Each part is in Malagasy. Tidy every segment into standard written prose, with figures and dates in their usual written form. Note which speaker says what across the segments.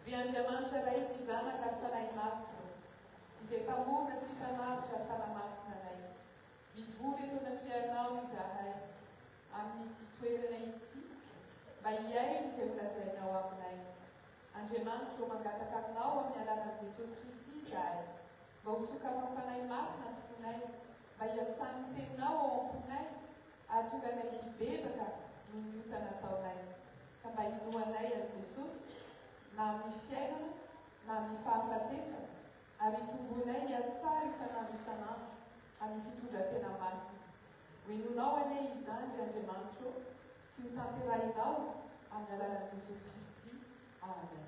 Speaker 1: Viandiamante raisizana cartanai massimo, Isepamuna sitanavja tanamasnanai, Visvure tonacianau isahai, Amniti tuerenaiti, Baiai seulazenau amnai, Angemancho mangatakaknau amnalana Jesus Christi jai, Bausuka mafanai masna sunai, Baiasante nau onfunai, Atuganai hibebaka, Nunyutanataunai, Kabainuanai a Jesus, na amin'ny fiainana, na amin'ny fahafatesana, ary tombonay ny atsara isan'andro isan'andro amin'ny fitondran-tena masina. Hoenonao anie izany Andriamanitro, sy ho tanterahinao amin'ny alalan'i Jesosy Kristy. Amen.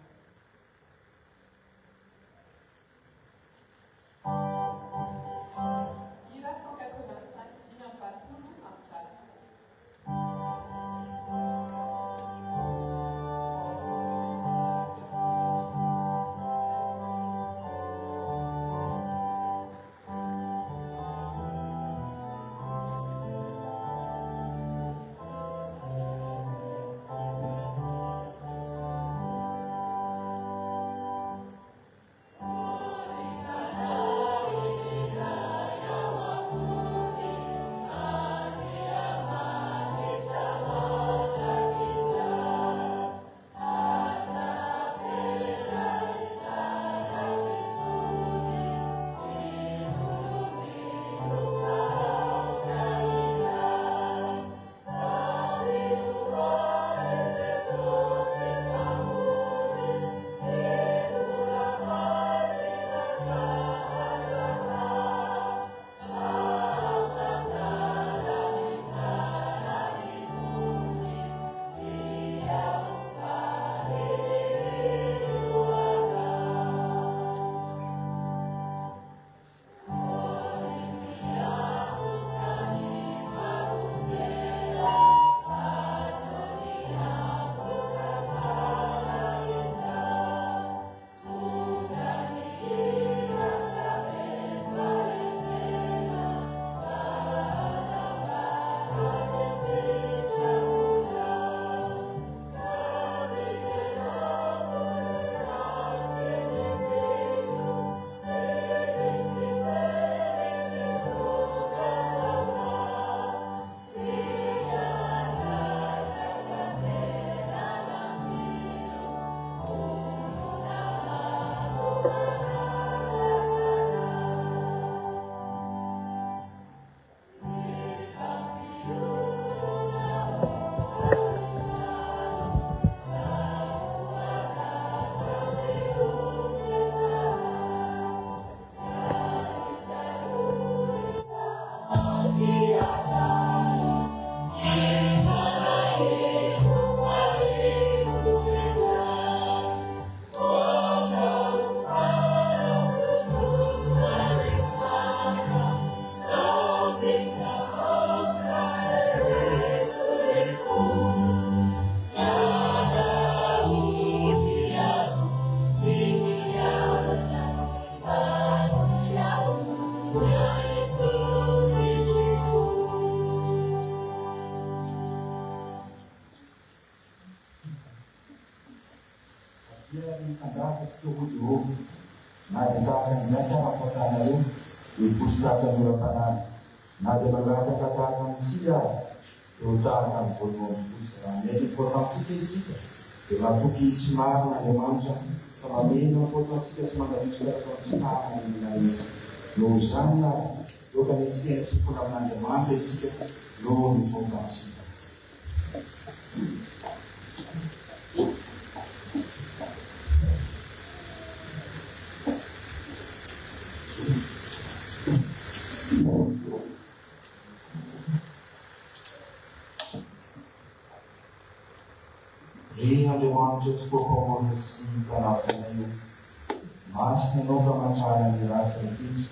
Speaker 1: Hira 185, dimy amby valopolo amby zato.
Speaker 2: antsika ho Jehovah na dia tahaka an'izay tara-fatanareo ho fositratanoram-panany na dia mangatsaka tahaka antsika eo tahaka ny voalohany fotsy raha mety fotantsika isika dia matoky sy marina Andriamanitra fa mamena fotantsika sy mangavitraka tsy fahamanina izy noho izany loka metsika sy fona amin'Andriamanitra isika noho ny fotantsika. Andriamanitra tsy foampamorona sy mpanafo masina ianao ka mantara ny ratsy rehetra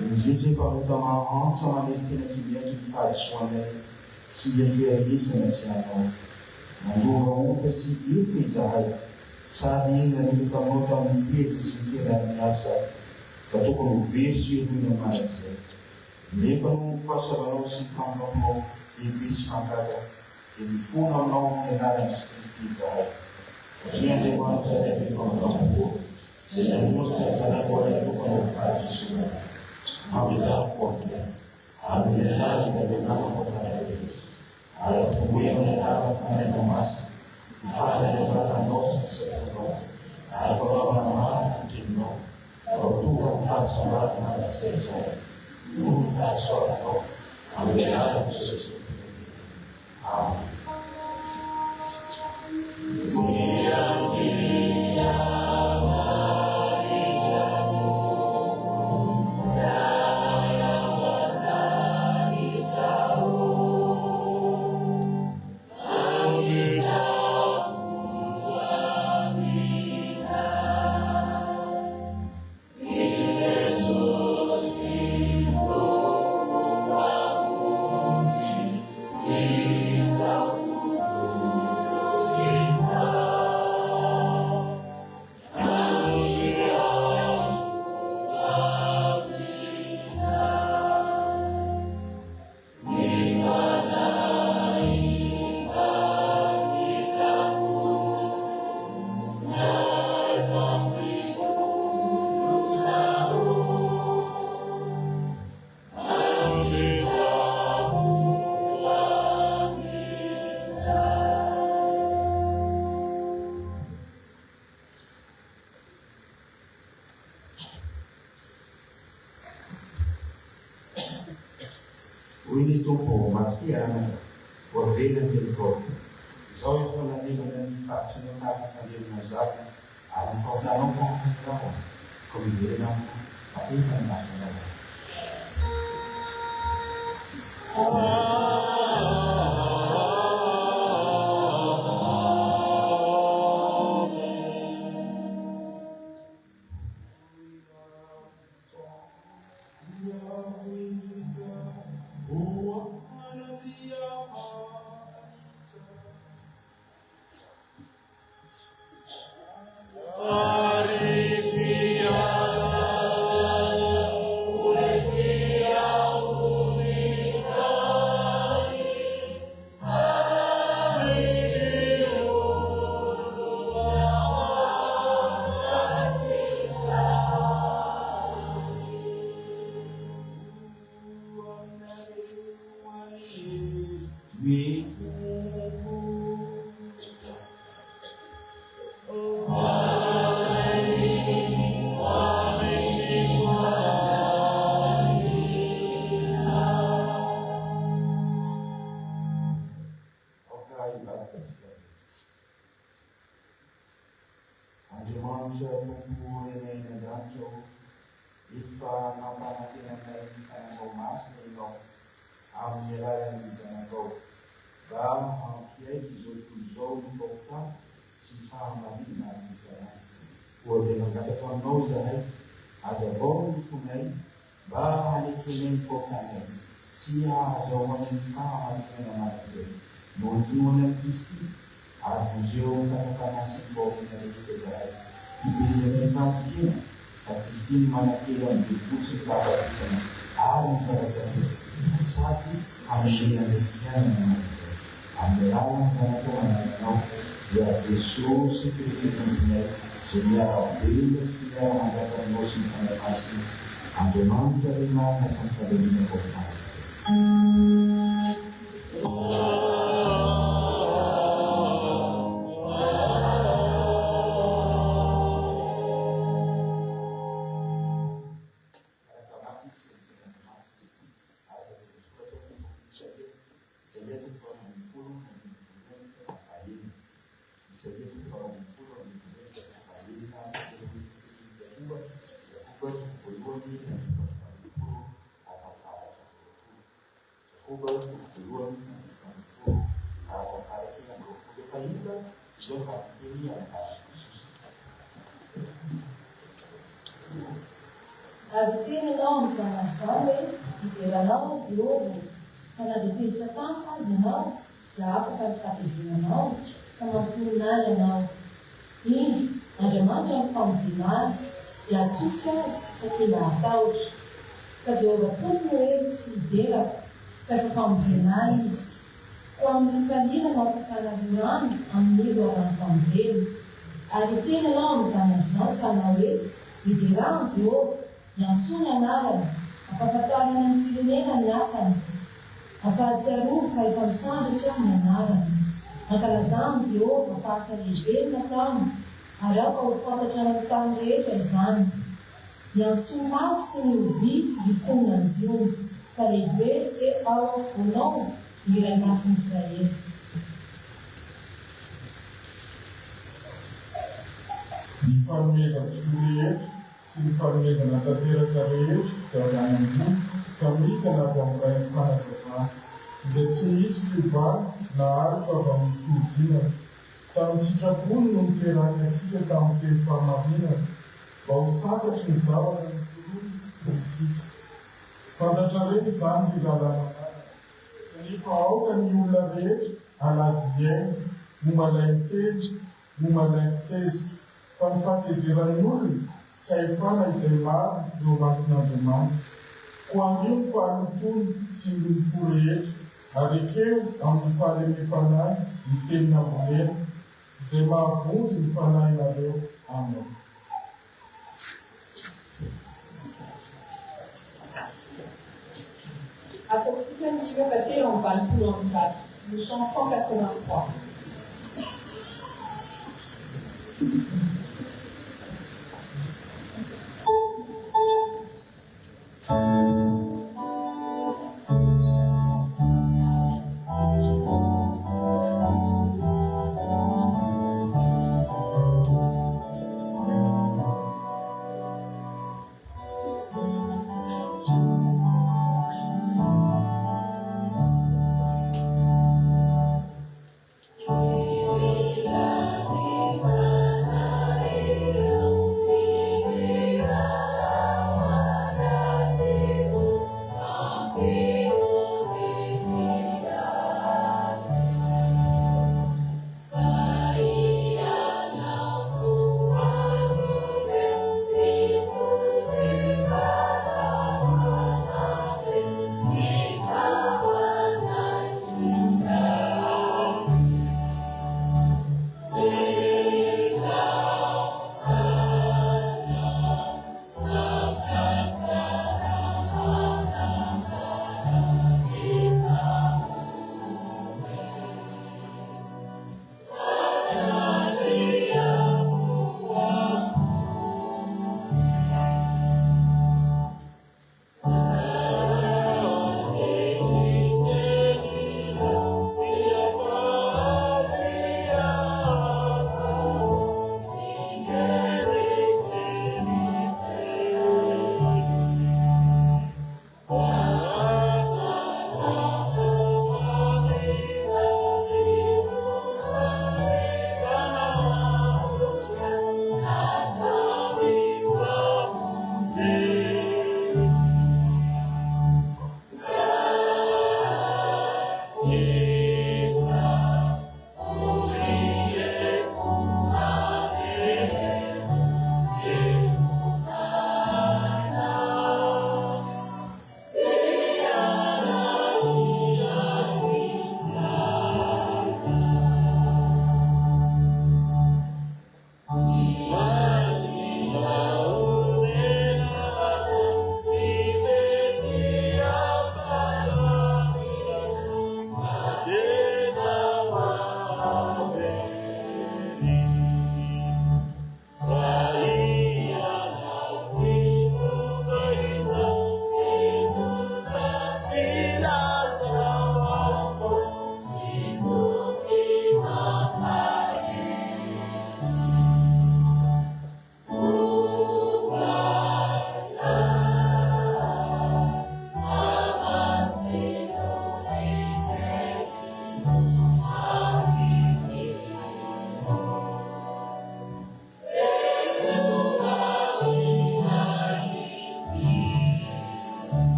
Speaker 2: indrindra mpamonta mahantsa manesy tena sy miaiky ny fahadisoanay sy iankearifana tsy nanao nandovaoka sy ioka izahay sady nanilitamonao tamin'ny pety sy mitenany asa ka tokony ho very sy irony amanazay nefa no fahasavanao sy fampamao lehibe sy mankaka dia mifona aminao amin'ny anarany Jesu Kristy izahay ny Andriamanitra ny ampifangamboa izay nanositra ny zanakoanay tokony ho fahadisoana mamilafo aminy amin'ny lalina mianama fafanarehitra ary ampoe amin'ny anarana fanaina masina ifahananao sy sainao ary fanamanamahaka teninao tonga ny fahasambarana manazayzay no ny fahasoaranao amin'ny anarana Jesosy. Amen. Ini tumpo matiana por vela del corpo. Zoi con la neve nel faccio non ha famiglia mangiata, ha un forte non ha come dire no, ma prima non ha si azo amin'ny fahamantarana manazy nojoana ny Kristy ary vonjeo fatakana sy fomena rehetra izay iberiana fahatikena ka Kristy manakely amin'ny fotsy ny fahafatisana ary ny fahatsaretsy sady hamelena ny fiainana manazay amin'ny lalana zanako manananao dia Jesosy Kristy tompony Seigneur, bénis le Seigneur, en attendant nos enfants de passer, en demandant que les mains ne sont pas bénis pour
Speaker 1: Ary tena ianao mizana izao hoe hivelanao Jehova fa na dia tezitra tampoka azy ianao dia afaka mitatezenanao ka mampihinana ianao. Indro Andriamanitra amin'ny famonjenany dia atodika fa tsy mba hatahotra. Ka Jehova tompony hoe sy hiderako ka efa famonjenany izy. Ho amin'ny fifaliana no afaka navorano amin'ny loharano famonjena. Ary tena ianao mizana izao ka na hoe hiderano Jehova Miantsoana anarana, ampahafantarana ny firenena ny asany, ampahatsiarovy fa efa misandritra ny anarana. Ankalazany Jehova fa asa lehibe ny nataony, ary ao ka ho fantatra amin'ny tany rehetra izany. Miantsoa mafy sy ny obi hiponina ny ziony, fa lehibe ao afovoanao ny iray masiny Israely.
Speaker 3: Ny fanomezana rehetra sy ny fanomezana tanteraka rehetra dia avy any ambony ka mitana avy amin'ny ray fanazavana izay tsy misy fiovaly na arika avy amin'ny fiodinana. Tamin'ny sitrapony no niterahany antsika tamin'ny teny fahamarinana mba ho santatry ny zavatra ny toroy isika. Fantatra reny izany ny lalàna kanefa aoka ny olona rehetra alady iaina no malainy teny no malainy tezitra. Fa ny fahatezeran'ny olona tsy ahefana izay maro eo masin'Andriamanitra. Ho anio ny fahalotony sy ny lompo rehetra, ary ekeo amin'ny fahalemem-panahy ny tenina volena, izay mahavonjy ny fanahinareo aminy.
Speaker 1: Ataontsika ny miakatera amin'ny valopolo amby zato, ny chanson 83.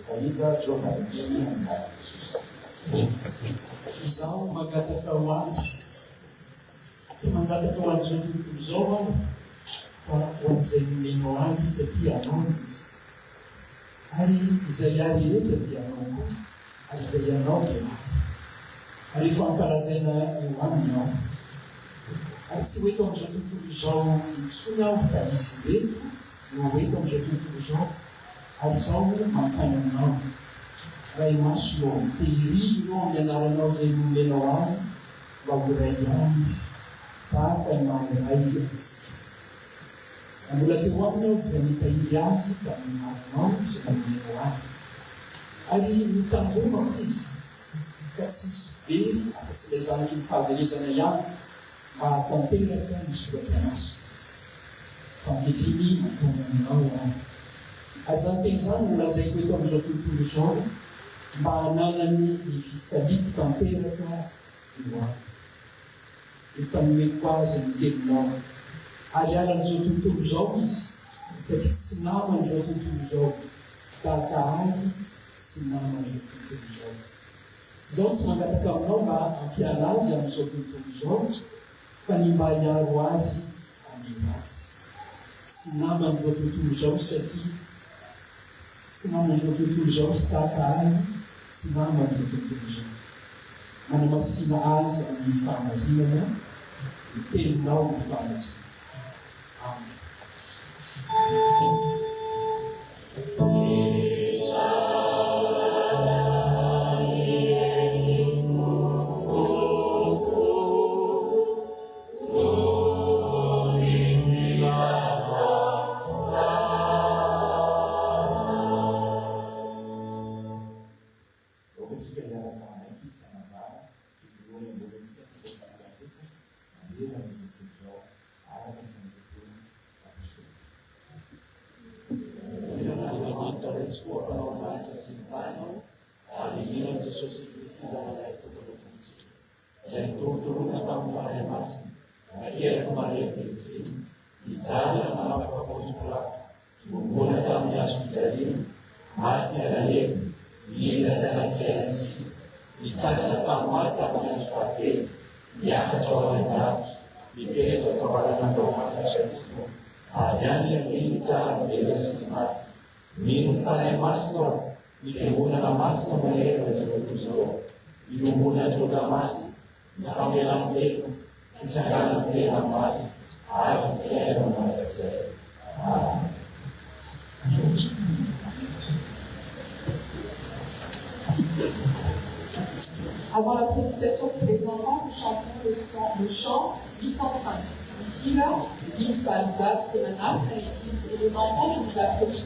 Speaker 2: faida jornalini andar Jesus.
Speaker 4: Izaho mangataka ho azy, tsy mangataka ho an'izao tontolo izao aho, fa ho an'izay nomeno azy satria anao izy. Ary izay ary rehetra dia anao koa, ary izay anao dia ary. Ary efa ankalazaina eo aminy aho. Ary tsy ho eto amin'izao tontolo izao intsony aho, fa izy reto no ho eto amin'izao tontolo izao. Ary izaho mankany aminao. Ray maso io tehirizo io amin'ny anaranao izay nomenao ahy, mba ho ray ihany izy, tahaka ny maharay antsika. Mbola teo aminy aho dia nitahiry azy ka minarinao izay nomenao ahy. Ary mitandremako izy, ka tsy misy very, afa tsy ilay zanaky ny fahavelezana ihany, mba hatanteraka ny soratra maso. Fanketriny mankany aminao aho. Ary zany teny izany no lazaiko eto amin'izao tontolo izao, mba hananany ny fifaliako tanteraka io aho. Efa nomeko azy ny teninao. Ary alan'izao tontolo izao izy, satria tsy namana izao tontolo izao, tahaka ahy tsy namana izao tontolo izao. Izaho tsy mangataka aminao mba hampiala azy amin'izao tontolo izao, fa ny mba hiaro azy amin'ny ratsy. Tsy namana izao tontolo izao satria tsy namana izao tontolo izao sy tahaka ahy tsy namana izao tontolo izao. Manamasina azy amin'ny fahamarinana, ny teninao ny fahamarinana. Amen.
Speaker 5: Mino fanay masina, ny fiangonana masina manerana izao tontolo izao. Iombona troka masina, ny famelam-peko, fitsanganam-pena maty, ary ny fiainana mandrakizay. Amen.
Speaker 6: Avant la prédication des enfants, nous chantons le chant 805. Die Kinder, die Dienstwagen sagt zu den Nachrichten et les enfants qui se l'approchent.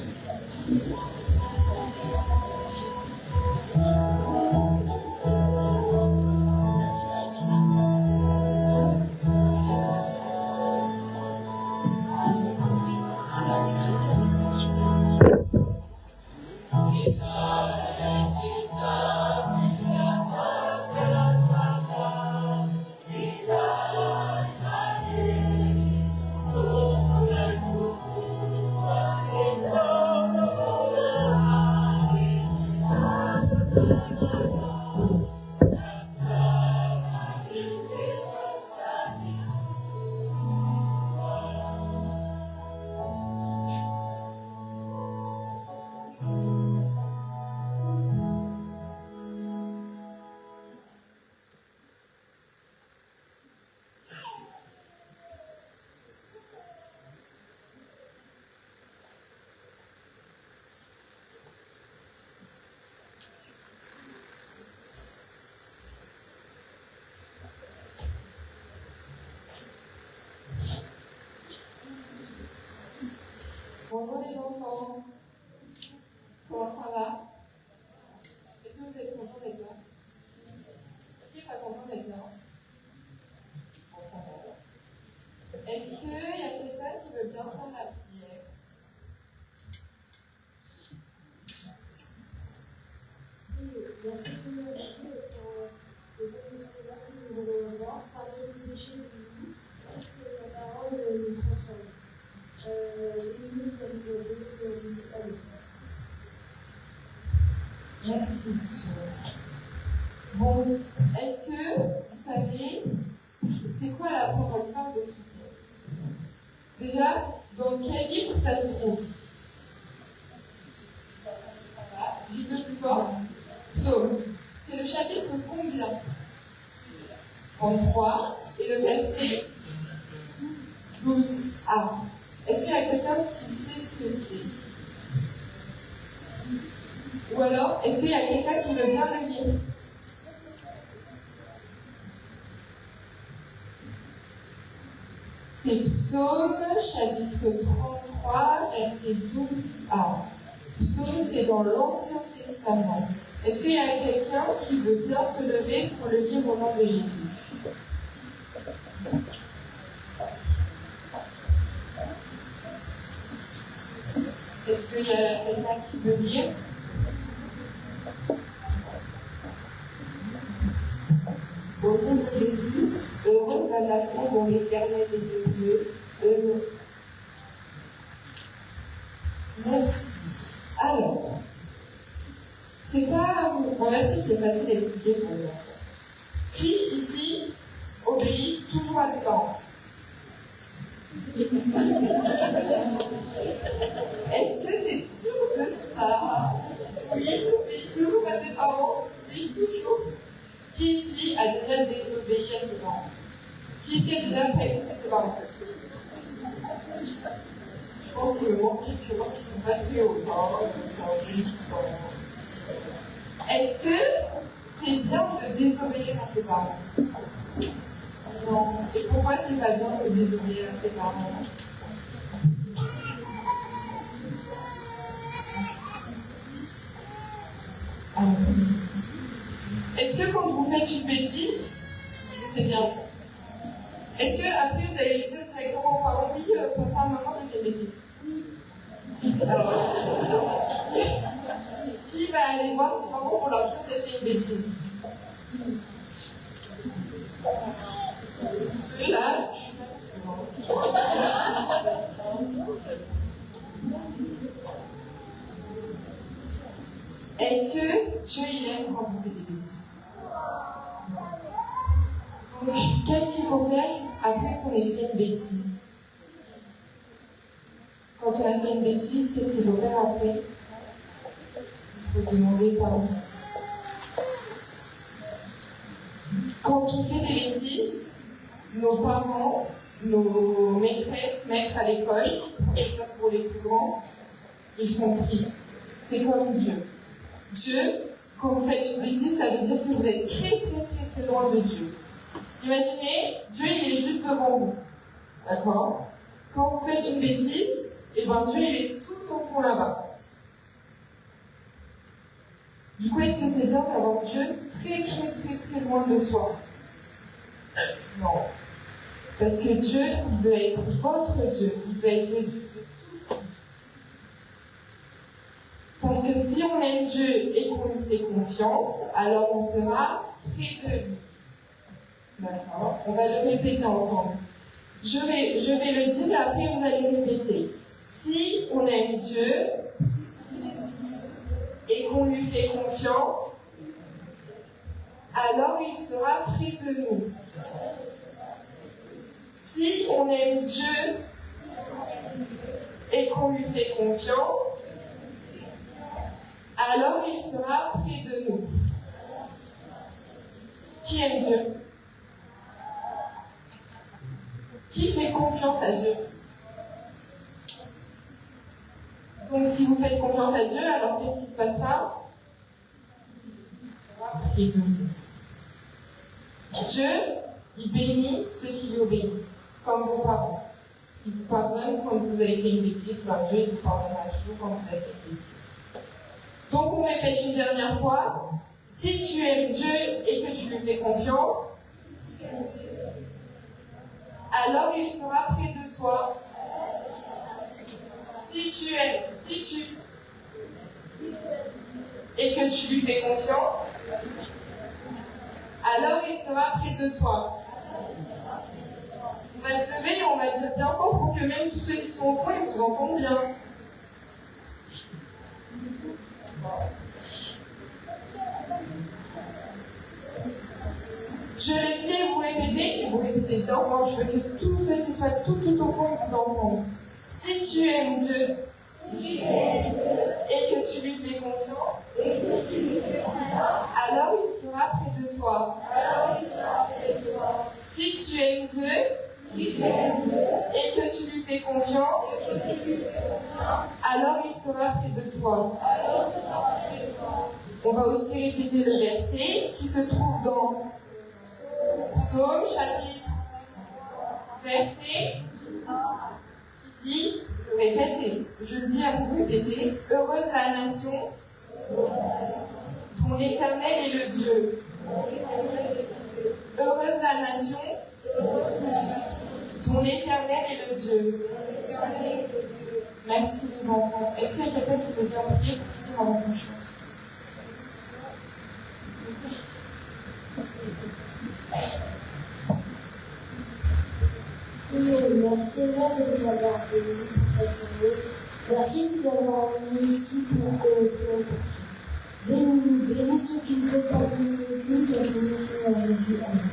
Speaker 6: Bonjour les enfants, comment ça va? Est-ce que vous êtes contents d'être là? Qui n'est pas content d'être là? Bon, ça va. Est-ce qu'il y a quelqu'un qui veut bien prendre la prière?
Speaker 1: Merci Seigneur Jésus pour les émissions-là que nous allons voir. Pardon les péchés de nous, que la parole nous transforme. L'Église va nous aider, c'est la vie. Allez.
Speaker 6: Merci Dieu. Bon, est-ce que vous savez, c'est quoi la parole phare de ce livre? Déjà, dans quel livre ça se trouve? Dites-le plus fort. Psaume. C'est le chapitre combien? 33. Et le verset 12a. Est-ce qu'il y a quelqu'un qui sait ce que c'est? Ou alors, est-ce qu'il y a quelqu'un qui veut bien le lire? C'est Psaume, chapitre 33, verset 12a. Psaume, c'est dans l'Ancien Testament. Est-ce qu'il y a quelqu'un qui veut bien se lever pour le lire au nom de Jésus? Est-ce qu'il y a quelqu'un qui veut lire?
Speaker 7: Au nom de Jésus, heureuse la nation dont l'Éternel est le Dieu.
Speaker 6: Merci. Alors, c'est pas un verset qui est facile à expliquer pour les enfants. Qui, ici, obéit toujours à ses parents? Est-ce que tu es sûr de ça? Oui, tu obéis toujours à tes parents? Oui, toujours. Qui ici a déjà désobéi à ses parents? Qui ici a déjà fait écouter ses parents? Je pense qu'il me manque quelques gens qui ne sont pas très hauts, c'est un riche. Est-ce que c'est bien de désobéir à ses parents? Non. Et pourquoi c'est pas bien de désobéir à ses parents? Est-ce que quand vous faites une bêtise, c'est bien? Est-ce que après vous allez dire directement aux parents, oui, papa, maman, j'ai fait une bêtise? Alors, qui va aller voir ses parents pour leur dire que j'ai fait une bêtise? Là, je suis pas sûre. Est-ce que Dieu il aime quand on fait des bêtises? Donc, qu'est-ce qu'il faut faire après qu'on ait fait une bêtise? Quand on a fait une bêtise, qu'est-ce qu'il faut faire après? Il faut demander pardon. Quand on fait des bêtises, nos parents, nos maîtresses, maîtres à l'école, professeurs pour les plus grands, ils sont tristes. C'est comme Dieu. Dieu, quand vous faites une bêtise, ça veut dire que vous êtes très très très très loin de Dieu. Imaginez, Dieu il est juste devant vous. D'accord? Quand vous faites une bêtise, et ben Dieu il est tout au fond là-bas. Du coup, est-ce que c'est bien d'avoir Dieu très très très très loin de soi? Non. Parce que Dieu, il veut être votre Dieu. Il veut être le Dieu de tout. Parce que si on aime Dieu et qu'on lui fait confiance, alors on sera près de lui. D'accord? On va le répéter ensemble. Je vais le dire et après vous allez répéter. Si on aime Dieu et qu'on lui fait confiance, alors il sera près de nous. Si on aime Dieu et qu'on lui fait confiance, alors il sera près de nous. Qui aime Dieu? Qui fait confiance à Dieu? Donc si vous faites confiance à Dieu, alors qu'est-ce qui se passera? Il sera près de vous. Dieu, il bénit ceux qui lui obéissent, comme vos parents. Il vous pardonne quand vous avez fait une bêtise, ben Dieu il vous pardonnera toujours quand vous avez fait une bêtise. Donc on répète une dernière fois. Si tu aimes Dieu et que tu lui fais confiance, alors il sera près de toi. Si tu aimes et que tu lui fais confiance, alors il sera près de toi. On va se lever et on va dire bien fort pour que même tous ceux qui sont au fond, ils vous entendent bien. Je le dis et vous répétez bien. Enfin, je veux que tous ceux qui soient tout au fond vous entendent. Si tu aimes Dieu, et que tu lui fais confiance, alors il sera près de toi. Si tu aimes Dieu, et que tu lui fais confiance, alors il sera près de toi. On va aussi répéter le verset qui se trouve dans Psaume chapitre verset qui dit, répétez, je le dis à vous répéter, heureuse la nation dont l'Éternel est le Dieu. Heureuse la nation dont l'Éternel est le Dieu. Merci les enfants. Est-ce qu'il y a quelqu'un qui veut bien prier pour finir en bonne chose?
Speaker 8: Merci Seigneur de nous avoir bénis pour cette journée. Merci de nous avoir mis ici pour que bénis ceux qui nous font parvenir le culte au nom du Seigneur Jésus. Amen.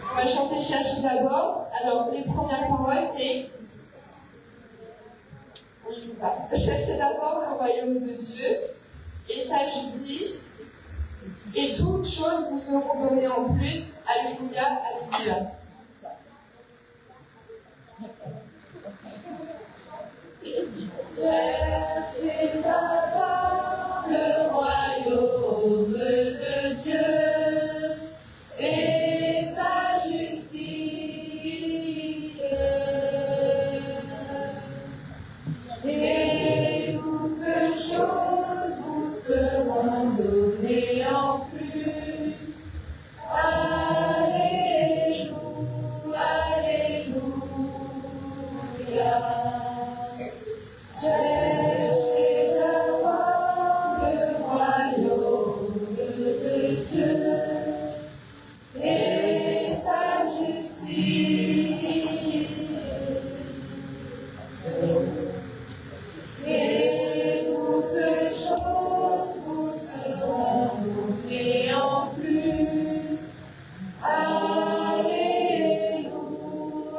Speaker 6: On va chanter Chercher d'abord. Alors, les premières paroles, c'est... Oui, c'est ça. Cherchez d'abord le royaume de Dieu et sa justice, et toutes choses vous seront données en plus. Alléluia, alléluia.
Speaker 9: Cherchez d'abord le royaume de Dieu et sa justice, et toutes choses vous seront données en plus. Alléluia, alléluia. Cherchez d'abord le royaume de Dieu et sa justice, et toutes choses vous seront données en plus. Alléluia,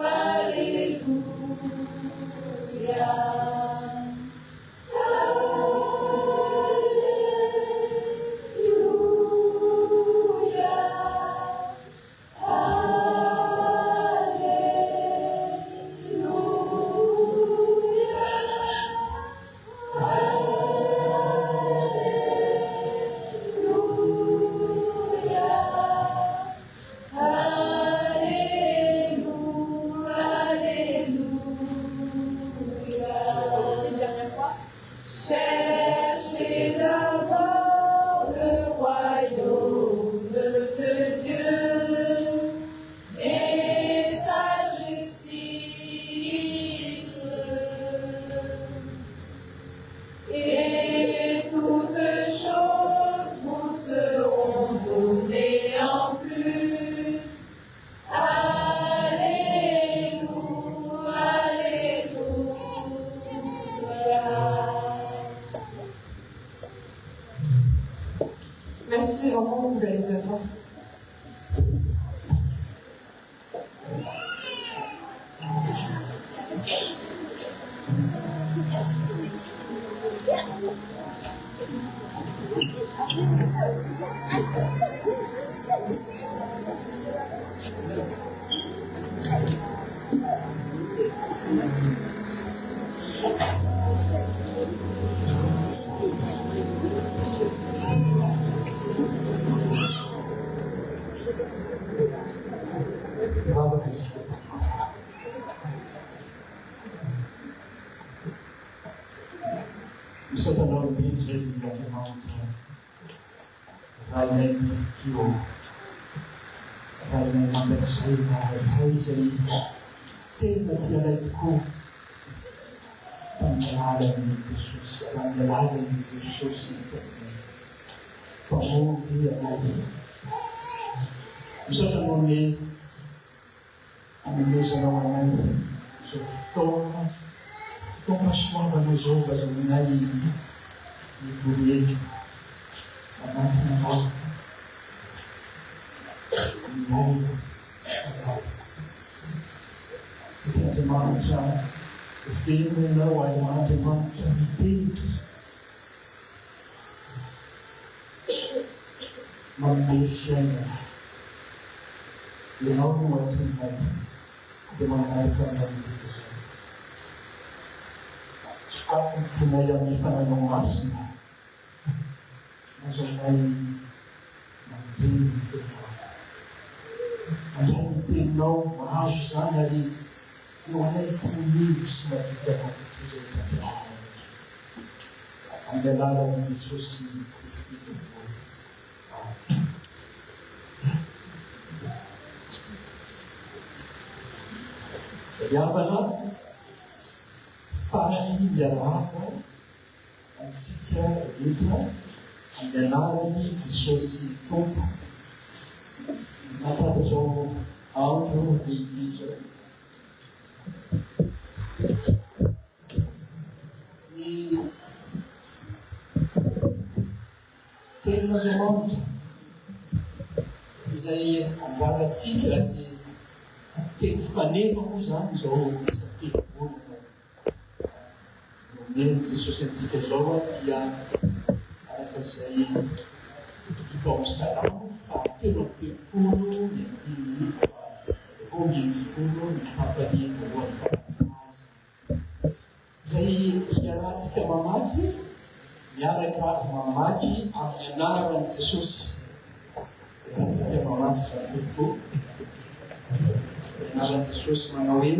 Speaker 9: alléluia. Cherchez d'abord le royaume de Dieu et sa justice, et toutes choses vous seront données en plus. Alléluia, alléluia.
Speaker 6: Merci les enfants, vous pouvez aller vous asseoir.
Speaker 4: Satanao indrindra zay Andriamanitra raha ilay fio raha ilay mandrakizay na raha izay tena tianay tokoa tamin'ny alalan'i Jesosy, amin'ny alalan'i Jesosy mpamonjy anay. Satanao ny anomezanao anay izao fotoana soavana izao mba zaninay mivorety anatina azy miaina anao. Satria Andriamanitra velona ianao ary Andriamanitra mitety manome fiainana. Ianao no atonay dia manaraka amin'izay izao. Sokafy ny fonay amin'ny fananao masina, azonay mandreny ny fenao. Andray ny teninao mahazo izany ary eo anay fonimo sy mampitana izay tanterahana. Amin'ny alalan'i Jesosy Kristy tompony. Riavana farany miaraka antsika rehetra amin'ny alalan'i Jesosy tompo. Matatazao andro lehibe izao. Ny tenin'Andriamanitra izay anjarantsika ny teny fanefa moa izany izao isam-pelo-bolana nomeny Jesosy antsika izao dia araka izay hita ao amin'ny Salamo fa 70 ny 10,000 ny tapany voalohany azy. Izay iarahantsika mamaky, miaraka mamaky amin'ny anaran'i Jesosy. Iarahantsika mamaky fa anaran'i Jesosy manao hoe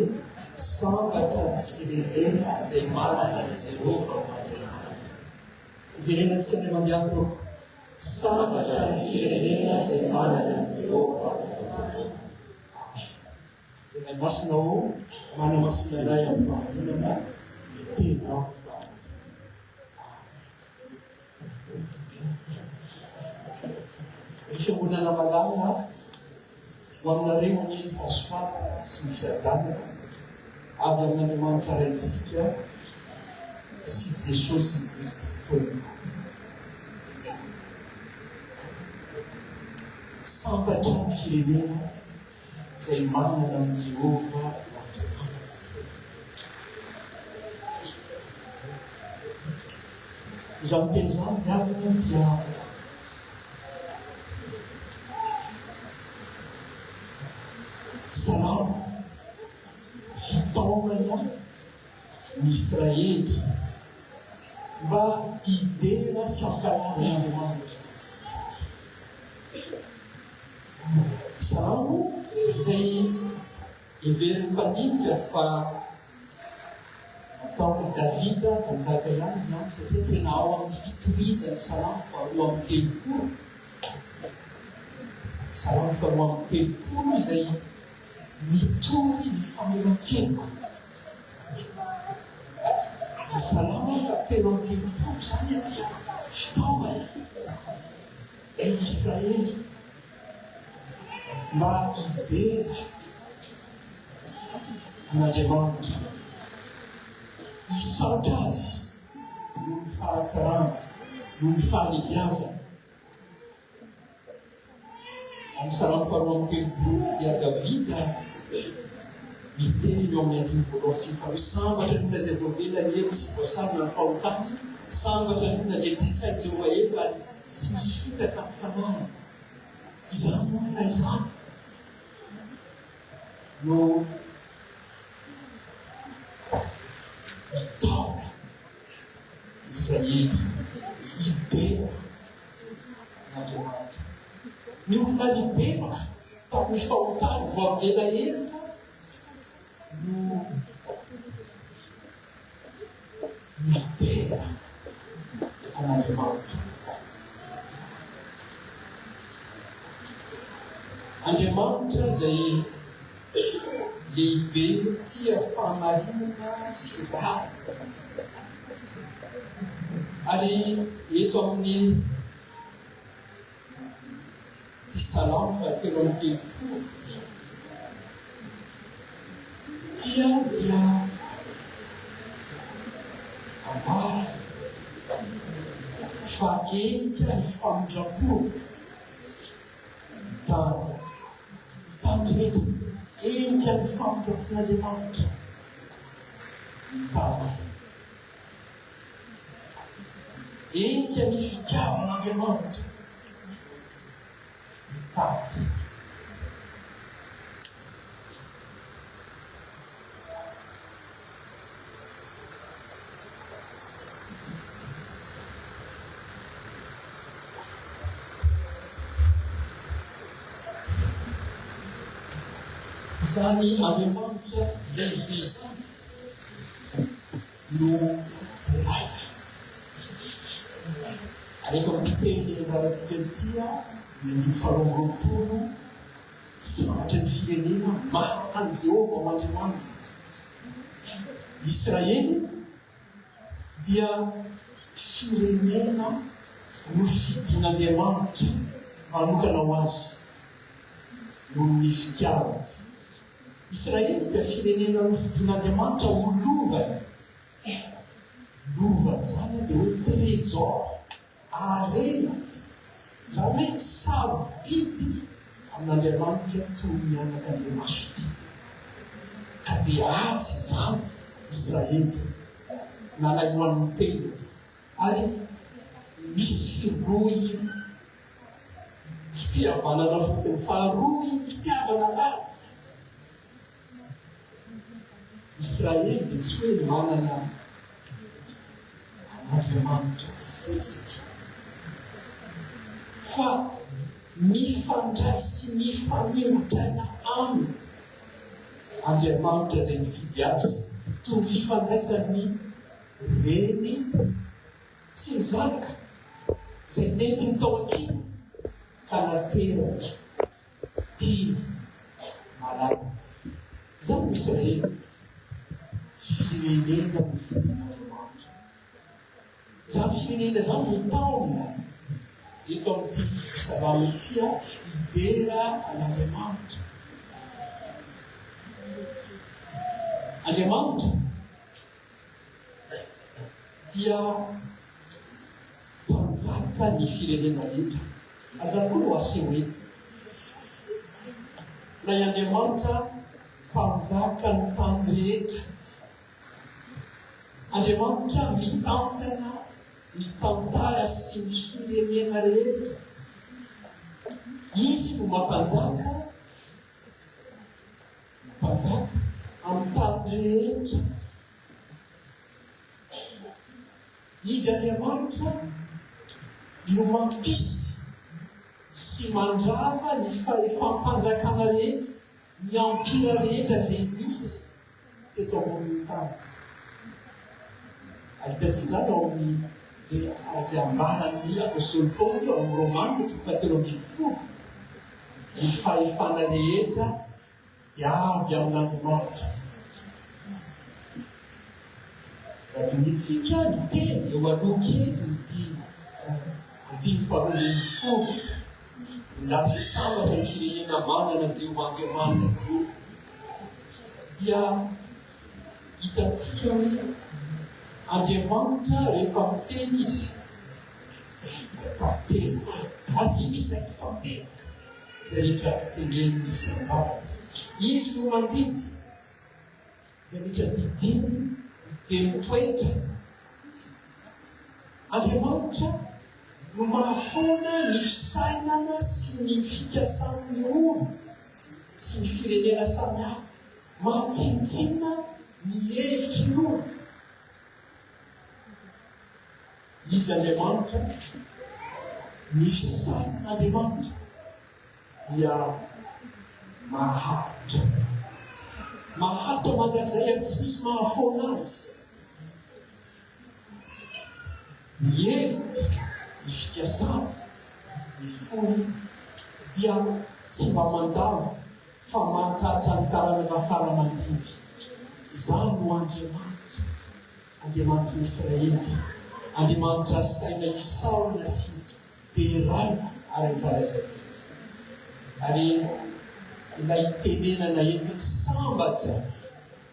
Speaker 4: sambatra ny firenena izay manana ny Jehova Madriamanitra. Firenentsika ny mandianto sambatra ny firenena izay manana ny Jehova Madriamanitra. Ilay masinao mana masinanay amin'ny fandrinana tenao fa ny fiangonana malala ho aminareo ny fahasoavana sy ny fiadanana avy amin'Andriamanitra raintsika sy Jesosy Kristy tompo. Sambatra ny firenena izay manana ny Jehova Madriamanitra. Izany teny izany miavana dia salamo fitaovana ny Israely mba hidera sy hankalazana Andriamanitra. Salamo izay heverin'ny mpandinika fa ataon'i Davida mpanjaka ihany izany satria tena ao amin'ny fitohizany salamo faharoa amin'ny telopolo. Salamo faharoa amin'ny telopolo izay mitory ny famelan-keloko. Ny salamo fa telo amin'ny telopolo izany dia fitaovana ny Israely mba hidera an'Andriamanitra, hisaotra azy noho ny fahatsarana, noho ny fahalebiazana. Amin'ny salamo faharoa amin'ny telopolo dia Davida miteny eo amin'ny andiny voalohany sy ny faharoa, sambatra nona izay voavela elo sy voasarona ny fahotany, sambatra nona izay tsy sainy Jehova elo ary tsy misy fitaka amin'ny fanahiny. Izany olona izany no hitaona Israely hidera n'Andriamanitra. Ny olona liberaka tamin'ny fahotany voavela elaka no hidera Andriamanitra. Andriamanitra izay lehibe tia famarinana sy rà. Ary eto amin'ny Salamo fahatelo amby telopolo dia ambara fa enika ny famindrapo tany rehetra, enika ny famindrapon'Andriamanitra tany, enika ny fitiavan'Andriamanitra tany. Izany Andriamanitra lehibe izany no boraina. Rehefa miteny anjarantsika tia ny faharoapolo zavatra ny firenena manana ny Jehova ho Andriamanitra. Israely dia firenena nofidian'Andriamanitra manokana ho azy noho ny fitiavana. Israely dia firenena nofidian'Andriamanitra ho lovany. Lovany zany dia hoe trésor arena, zany hoe sarobidy amin'Andriamanitra toy ny anak'Andriamaso ity. Ka dia azy zany Israely nalainy ho amin'ny tena. Ary misy roy tsy mpihavanana fotsiny fa roy mpitiavana lahy. Israely dia tsy hoe manana Andriamanitra fotsika, fa mifandray sy mifanimbotraina aminy Andriamanitra izay mifidy azy, toy ny fifandraisan'ny reny sy ny zanaka izay nentiny tao ankiny ka naterana tiny malala. Izany Israely firenena mifidian'Andriamanitra. Izany firenena izany no taona eto amin'ny Salamo tia hidera an'Andriamanitra. Andriamanitra dia mpanjaka ny firenena rehetra. Azany koa no aseho eto. Na i Andriamanitra mpanjaka ny tany rehetra. Andriamanitra mitantana ny tantara sy ny firenena rehetra. Izy no mampanjaka amin'ny tany rehetra. Izy Andriamanitra no mampisy sy mandrava ny fahefam-panjakana rehetra, ny ampira rehetra izay misy teto amin'ny tany. Ahitantsika izany ao amin'ny izay ambaran'ny apôstôly Paoly ao amin'ny Romana fahatelo amby folo. Ny fahefana rehetra dia avy amin'Andriamanitra. Raha dinitsika ny teny eo aloha kely andiny faharoa folo milaza sambatra ny firenena manana Jehova Andriamanitra dia hitantsika hoe Andriamanitra rehefa miteny izy tantena, ary tsy misy saitsantena izay rehetra teneniny isam-bava. Izy no mandidy izay rehetra didiny dia mitoetra. Andriamanitra no mahafona ny fisainana sy ny fikasany olo sy ny firenena samihafa, mahatsinitsinina ny hevitry ny olo. Izy Andriamanitra, ny fisainan'Andriamanitra dia maharitra. Maharitra mandrakizay ary tsy misy mahafona azy. Miheviky ny fikasana ny fony dia tsy mba mandalo fa mahatratra ny taranaka faramandimby. Izany no Andriamanitra Israely, Andriamanitra saina isaorana sy deraina ara-karazany. Ary ilay tenenana eny sambatra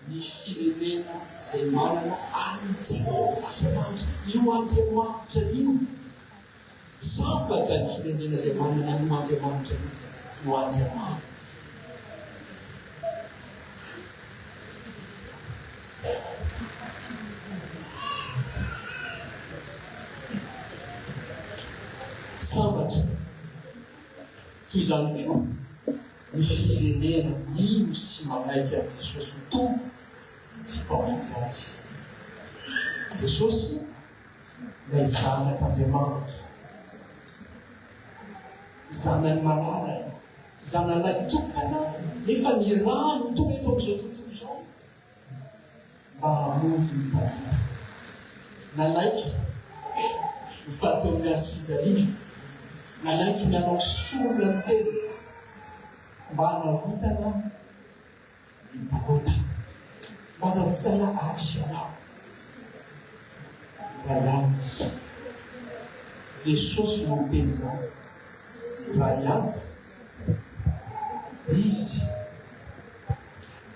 Speaker 4: ny firenena izay manana any Jehovah Andriamanitra. Io Andriamanitra io sambatra ny firenena izay manana io Andriamanitra io no Andriamanitra. Sambatra toy izany koa ny firenena mino sy manaiky an' Jesosy ho tompo sy mpamonjy azy. Jesosy ilay zanak'Andriamanitra, zanany malalana, zanan'ilay tokana nefa ny rano tonga eto amin'izao tontolo izao mba hamonjy ny mpandry. Nanaiky ho fatao amin'ny azy fijaliana, nanaiky mianao sorona ny tena mba hanavotana ny mpalota, mba hanavotana aksiona. Raha ihany izy, Jesosy no teny izany. Raha ihany izy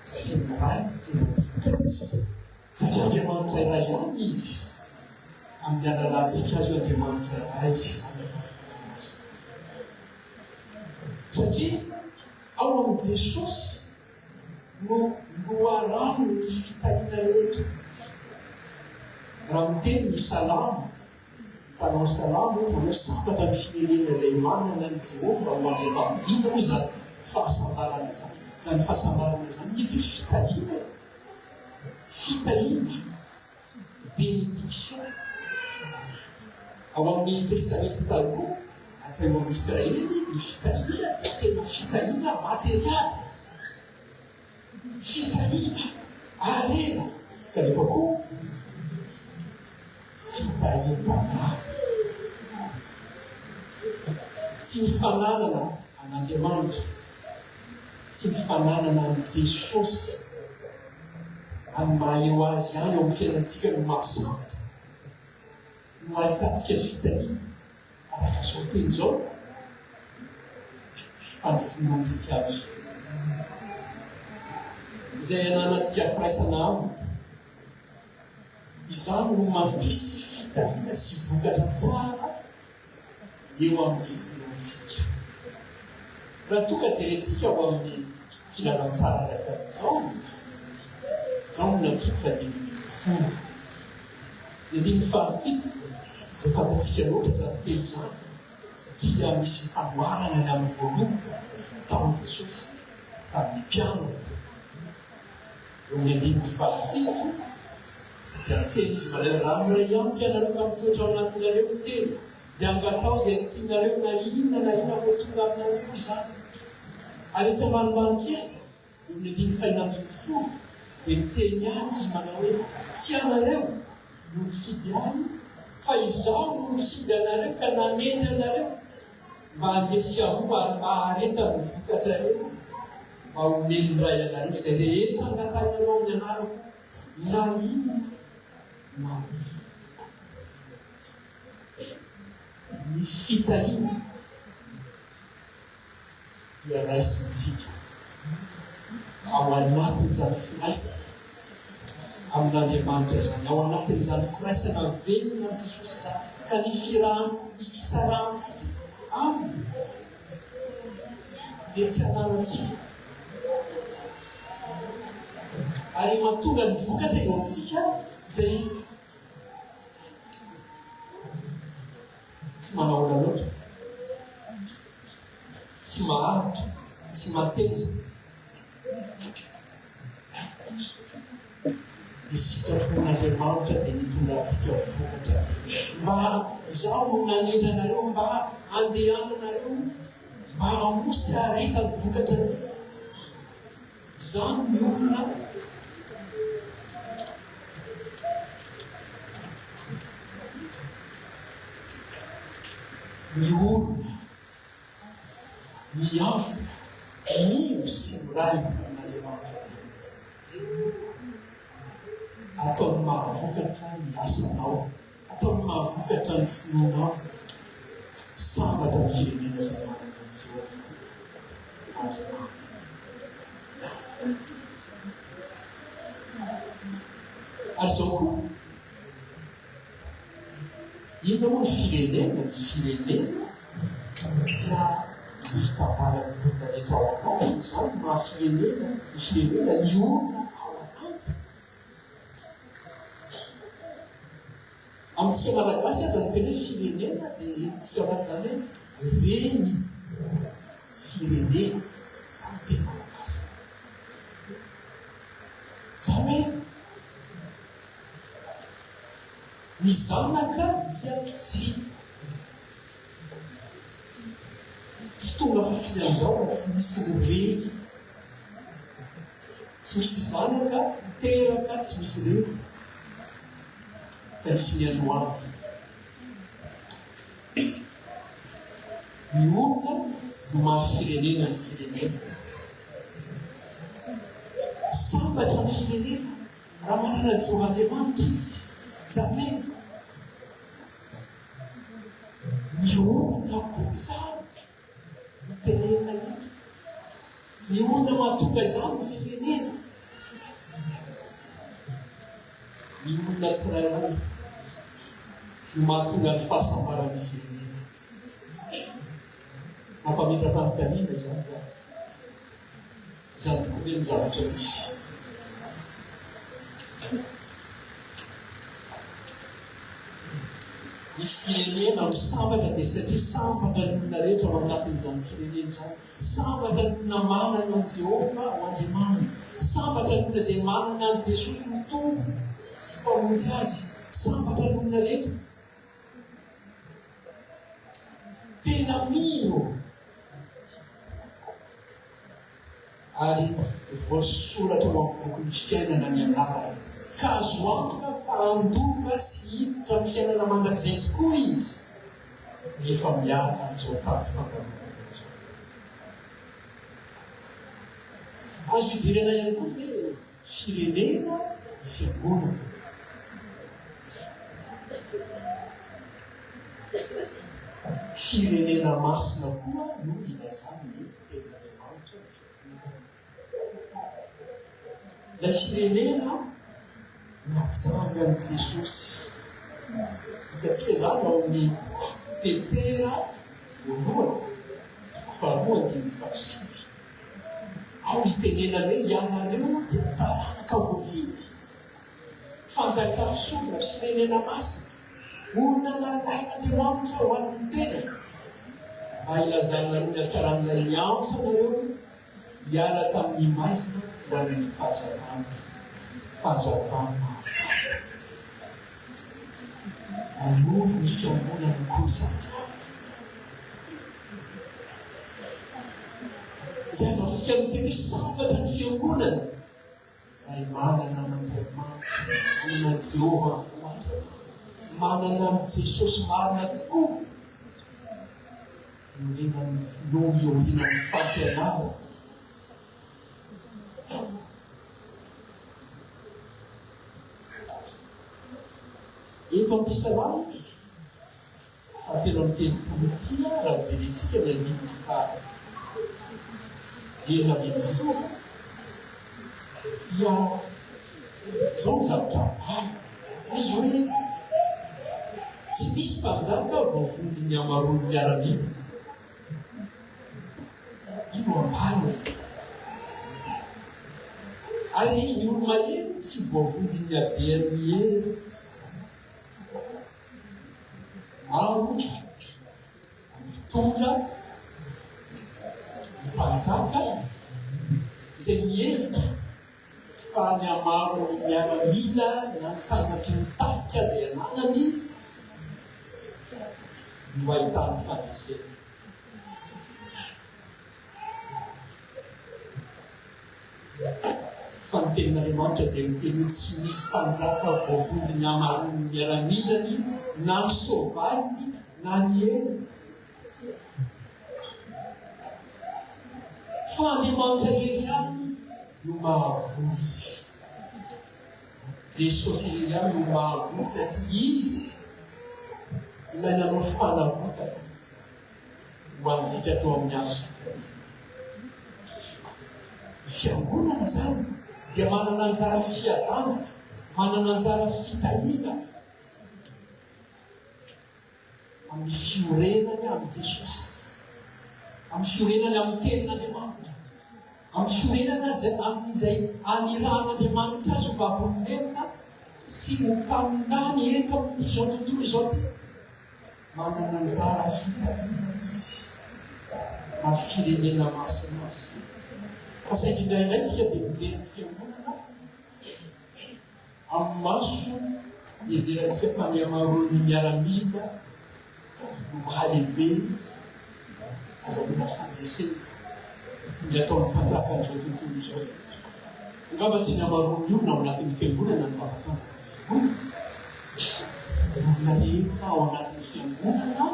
Speaker 4: sy ny ray izay manodidina azy. Satria Andriamanitra iray ihany izy. Amin'ny alalantsika azy Andriamanitra iray sy zanak'Andriamanitra. Satria ao amin'ny Jesosy no loharano ny fitahiana rehetra. Raha miteny ny salamo, mpanao salamo manao sambatra ny firenena izay manana ny Jehovah ho Andriamanitra. Ino moa zany fahasambarana izany? Zany fahasambarana izany ino fitahiana? Fitahiana, bénédiction. Ao amin'ny testamenta taloha, atao amin'ny Israely, ny fitahiana, tena fitahiana materialy. Fitahiana, arena, kanefa koa fitahiam-panavy. Tsy mifananana an'Andriamanitra, tsy mifananana an' Jesosy amin'ny maha eo azy ihany eo amin'ny fiainantsika no mahasanta. No ahitantsika fitahiana araka izao teny izao fanofonantsika azy. Izay ananantsika firaisana aminy, izany no mampisy fitahiana sy vokatra tsara eo amin'ny finantsika. Raha toka jerentsika ho amin'ny filazantsara araka Jaona toko fadimy folo. Ny fahafito izay fantatsika loatra izany teny izany, satria misy fanoharana ny amin'ny voaloboka tamin'i Jesosy tamin'ny mpianatra. Eo amin'ny andininy fahafito dia teny izy manao raha miray amiko ianareo ka mitoetra ao anatinareo ny teny, dia angatao izay tianareo na inona vao tonga aminareo izany. Ary tsy manimanika eny, eo amin'ny andininy fahinambin'ny folo, dia miteny ihany izy manao hoe tsy anareo no mifidy any, fa izaho no mifidy anareo ka nanendry anareo mba handesy ahoa ary mba hareta ny vokatra reo, mba homeny ny ray anareo izay rehetra angatanareo amin'ny anarako na inona na inona. Ny fitahiana dia raisintsika ao anatin'izany firaisana amin'Andriamanitra izany, ao anatin'izany firaisana velona amin'ny Jesosy izany, ka ny fisarahantsika aminy dia tsy ananantsika. Ary mahatonga ny vokatra eo amintsika izay tsy manao loatra, tsy maharitra, tsy mateza. Ny sitrapon'Andriamanitra dia nitongantsika vokatra mba izaho nanendry anareo, mba andehana anareo, mba hamosy areka ny vokatra. Izany ny olona ny olona miantoka mino sy miray amin'Andriamanitra. Ataony mahavokatra ny asanao, ataony mahavokatra ny finoanao, sambatra ny firenena izay manana ny Jehova. Azao koa, inona moa ny firenena? Ny firenena dia fitabarana ny rehetra ao anao. Izany mahafirenena, ny firenena ny olona ao anaty. Amintsika malagasy aza ny tena firenena dia tsika anaty izany hoe reny firenena, izany tena malagasy. Izany hoe ny zanaka dia tsy tonga fotsiny amin'izao tsy misy reny, tsy misy zanaka teraka, tsy misy reny, fa misy miandoavy. Ny olona no mahafirenena ny firenena, sambatra ny firenena raha manana Jehovahandriamanitra izy. Izany hoe ny olona koza no tenena ito, ny olona mahatonga izany ny firenena, ny olona tsirairay no mahatonga ny fahasambaran'ny firenena. Mampametra-panontaniana izany ka izany tokoa hoe ny zavatra misy. Ny firenena misambatra dia satria sambatra ny olona rehetra ao anatin'izany firenena izany. Sambatra ny olona manana ny Jehova ho Andriamanina, sambatra ny olona izay manana ny Jesosy ho Tompo sy mpamonjy azy, sambatra ny olona rehetra. Tena mino ary voasoratra eo amin'ny boky ny fiainana mianarana. Ka azo antoka fa andoka sy hiditra amin'ny fiainana mandrakizay tokoa izy rehefa miaraka amin'izao taty fankamana izao. Azo hijerena ihany koa hoe firenena ny fiangonana. Firenena masina koa no ilazany ny tenan'Andriamanitra. La firenena najangan Jesosy. Hitantsika izany ao amin'ny Petera voalohany, faharoa dimy fahasivy. Ao itenena hoe ianareo dia taranaka voavidy, fanjakana sotra, firenena masina, olona nalain'Andriamanitra ho an'ny tena. Mba ilazanareo ny hatsarana ny antso nareo hiala tamin'ny maizina ho an'ny fahazavana. Anovo ny fiangonana koa izay zaotsika miteny sambatra ny fiangonana izay manana n'Andriamanitra, manana Jehova manana ny Jesosy marina tokoa, nomenany finomy iorinany fampianarana. Eto am-pisalama fatelo amin'ny telopolo tia raha jerentsika ny andimy fa enina ambin'ny folo dia zao ny zavatra izy hoe tsy misy mpanjaka voavonjy ny amarony miaramila. Ino ambarana ary ny olo-mahery tsy voavonjy ny abeany hery. Mitondra mpanjaka izay mihevitra fa ny amaro miaramila na ny fanjaky mitafika izay ananany no ahitany fanisena. Fa ny tenin'Andriamanitra dia miteny tsy misy mpanjaka voavonjy ny amaro miaramilany na ny sovaliny na ny hery Fa Andriamanitra irery ihany no mahavonjy. Jesosy irery ihany no mahavonjy satria izy ilay nanao fanavotana ho antsika teo amin'ny hazo fijaliana. Ny fiangonana zany dia manana anjara fiadanana, manana anjara fitaliana amin'ny fiorenany amin'ny Jesosy, amin'ny fiorenany amin'ny tenin'Andriamanitra, amin'ny fiorenana amin'izay aniran'Andriamanitra azy ho vavolombelona sy ho mpaminany eto amin'izao tontolo izao ty. Manana anjara fitaliana izy na firenena masina azy. Fa saingy indraindray tsika dia mijery ny fiangonana amin'ny maso iverantsika fa mihamarony miaramila no mahalehibe azahoana fandresena ny ataon'ny mpanjaka an'izao tontolo izao. Angamba tsy mihamarony io na ao anatin'ny fiangonana ny mpampatanjaka ny fiangonana. Olona rehetra ao anatin'ny fiangonana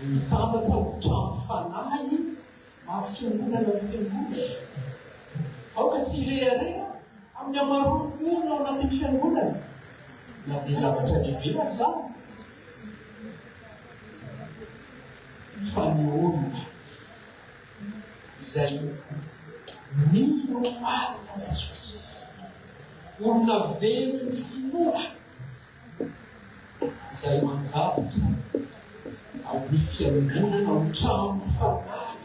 Speaker 4: mitambatra ho trano fanahy mahafiangonana ny fiangonana. Aoka tsy irehareha amin'ny hamarony olona ao anatin'ny fiangonana na dia zavatra lehibe azy zany. Fa ny olona izay mino marina Jesosy, olona very ny finoana izay mandravitra amin'ny fiangonana ho trano fanahy.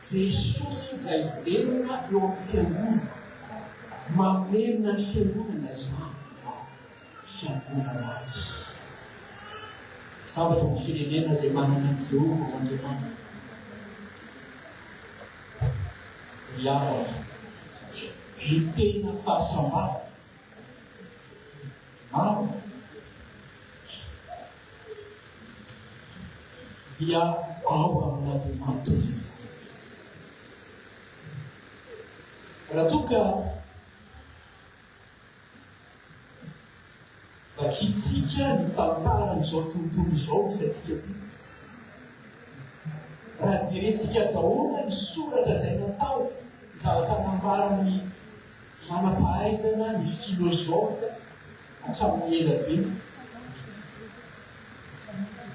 Speaker 4: Jesosy izay verina eo amin'ny fiangonana, mamelona ny fiangonana zany fiangonana azy. Zavatra ny firenena izay manana ny Jehovah Andriamanitra. Iavana ny tena fahasambarana maro dia ao amin'Andriamanitra irery. Raha toa ka vakitsika ny tantara n'izao tontolo izao misy atsika ty. Raha jerentsika daholo ny soratra izay natao, ny zavatra nambarany manam-pahaizana, ny filozofa hatramin'ny elabe,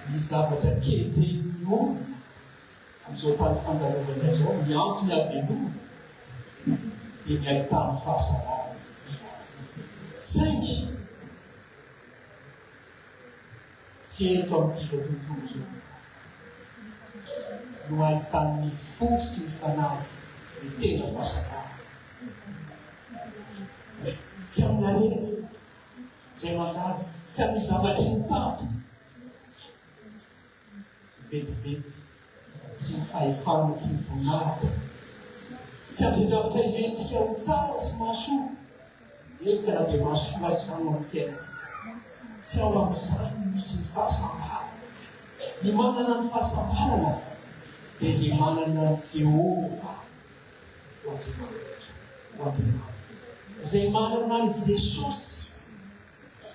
Speaker 4: ny zavatra kehitreny olona amin'izao tany fandalovana izao, ny antony avelomana dia ny ahitany fahasambarana. Saingy tsy eto amin'ity zao tontolo izao no ahitan'ny fo sy ny fanahy ny tena fahasambarana. Tsy amin'ny arena izay mandalo, tsy amin'ny zavatra ny tady vetivety, tsy ny fahefana, tsy ny voninahitra, tsy amin'ny zavatra iventsika ho tsara sy mahasoa efa na dia mahasoa azy zany amin'ny fiainantsika. Tsy ao amin'izany misy ny fahasambarana. Ny manana ny fahasambarana dia izay manana ny Jehovah ho Andriamanitra, izay manana ny Jesosy,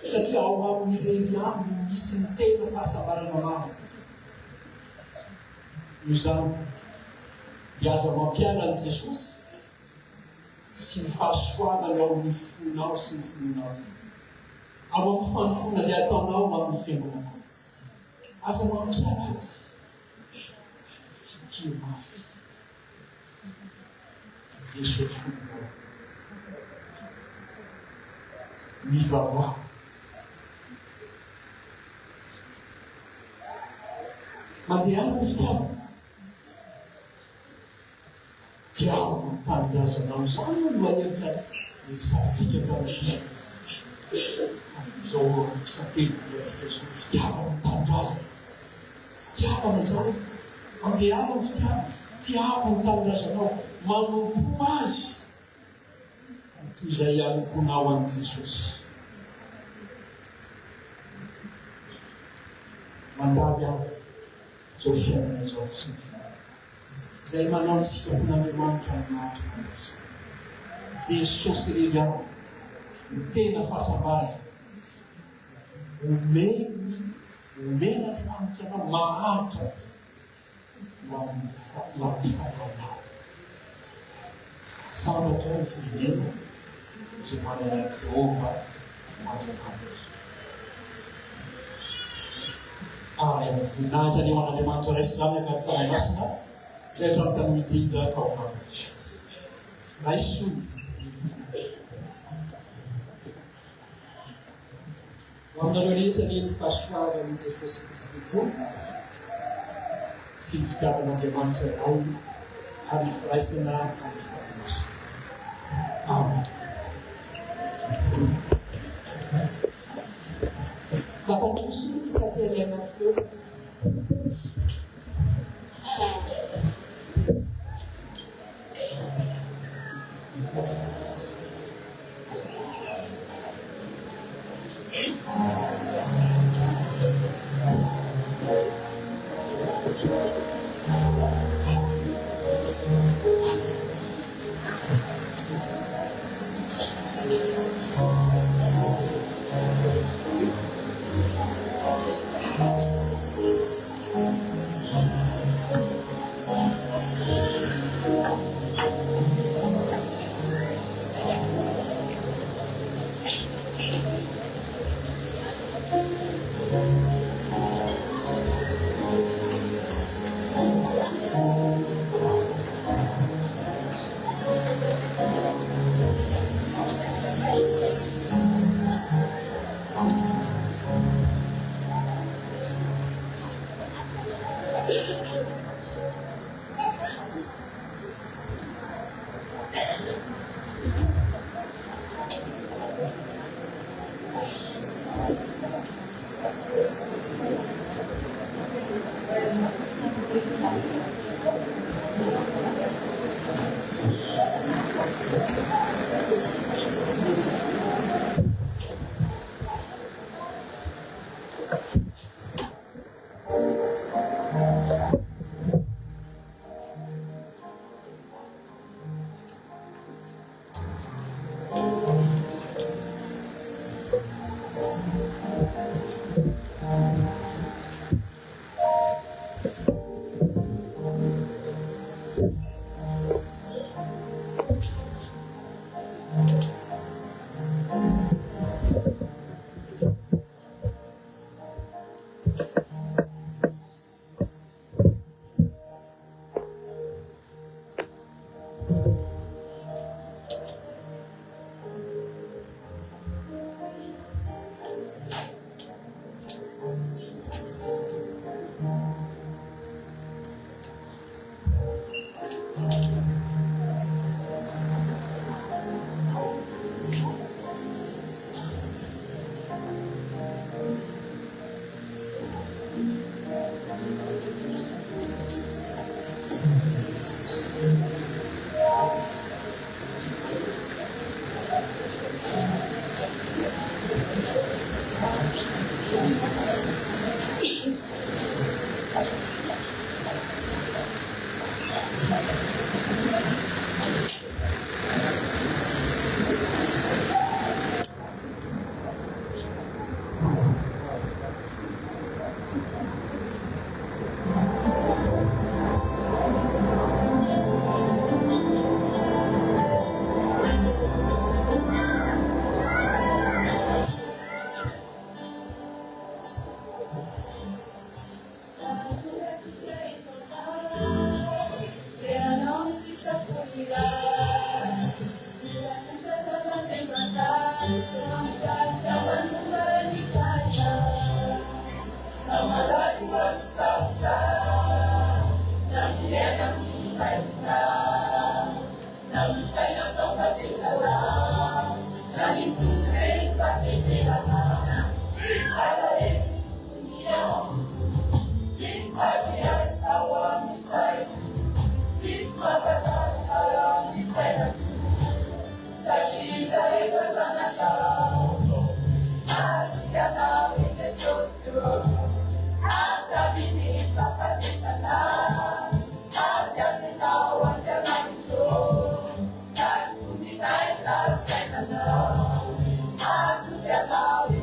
Speaker 4: satria ao amin'ireny ihany no misy ny tena fahasambarana maro. Io zany dia aza mampiala ny Jesosy sy ny fahasoavana ao amin'ny fonao sy ny fononao, ao amin'ny fanontona izay ataonao amin'ny fiangonana. Aza mampiala azy fikio mafy Jesosy fononao mivavaha. Mandeha any ny fitiavana, tiavo ny tanindrazanao zany no mahevitra misatsika tamin'ny zao misatelo atsika zao fitiavana ny tanindrazana. Fitiavana zany mandeha any ny fitiavana, tiavo ny tanindrazanao, manompo azy toy izay anomponao an'i Jesosy. Mandamy aho zao fiainana zao sy ny fiainana izay manao ny sitrapon'Andriamanitra amin'Andriamanitra izao. Jesosy irery ihany ny tena fahasambarana, omeny Menandriamanitra anao mahantra mampifanao. Sambatra ny firenena izay manana Jehova Andriamanitra. Amen. Voninahitra ny eo an'Andriamanitra raisy izany anaty fanahy masina izay hatramin'ny tany mitindra ka ao anatitra. Raiso ny aminareo rehetra ny fahasoavan'i Jesosy Kristy koa sy ny fitiavan'Andriamanitra iray ary firaisana amin'ny fanahy masina. Amen.
Speaker 7: Mampandroso ny tanterana feo.
Speaker 9: Now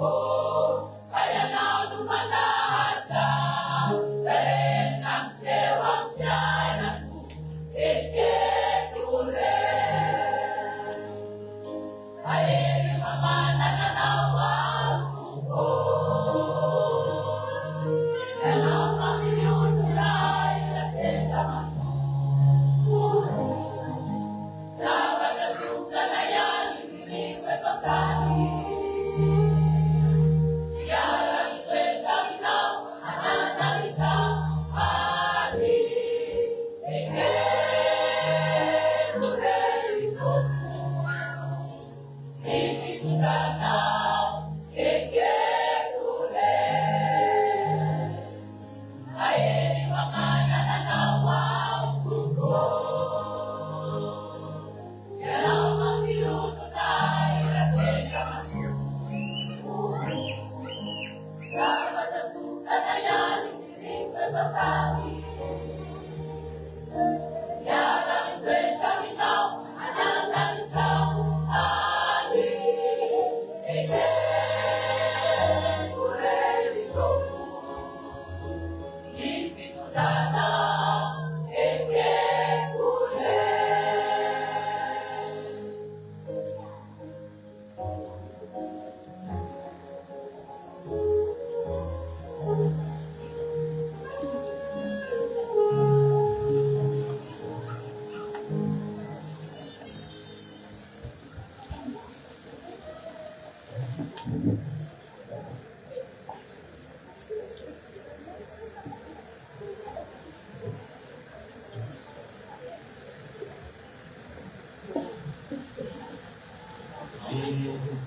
Speaker 9: Oh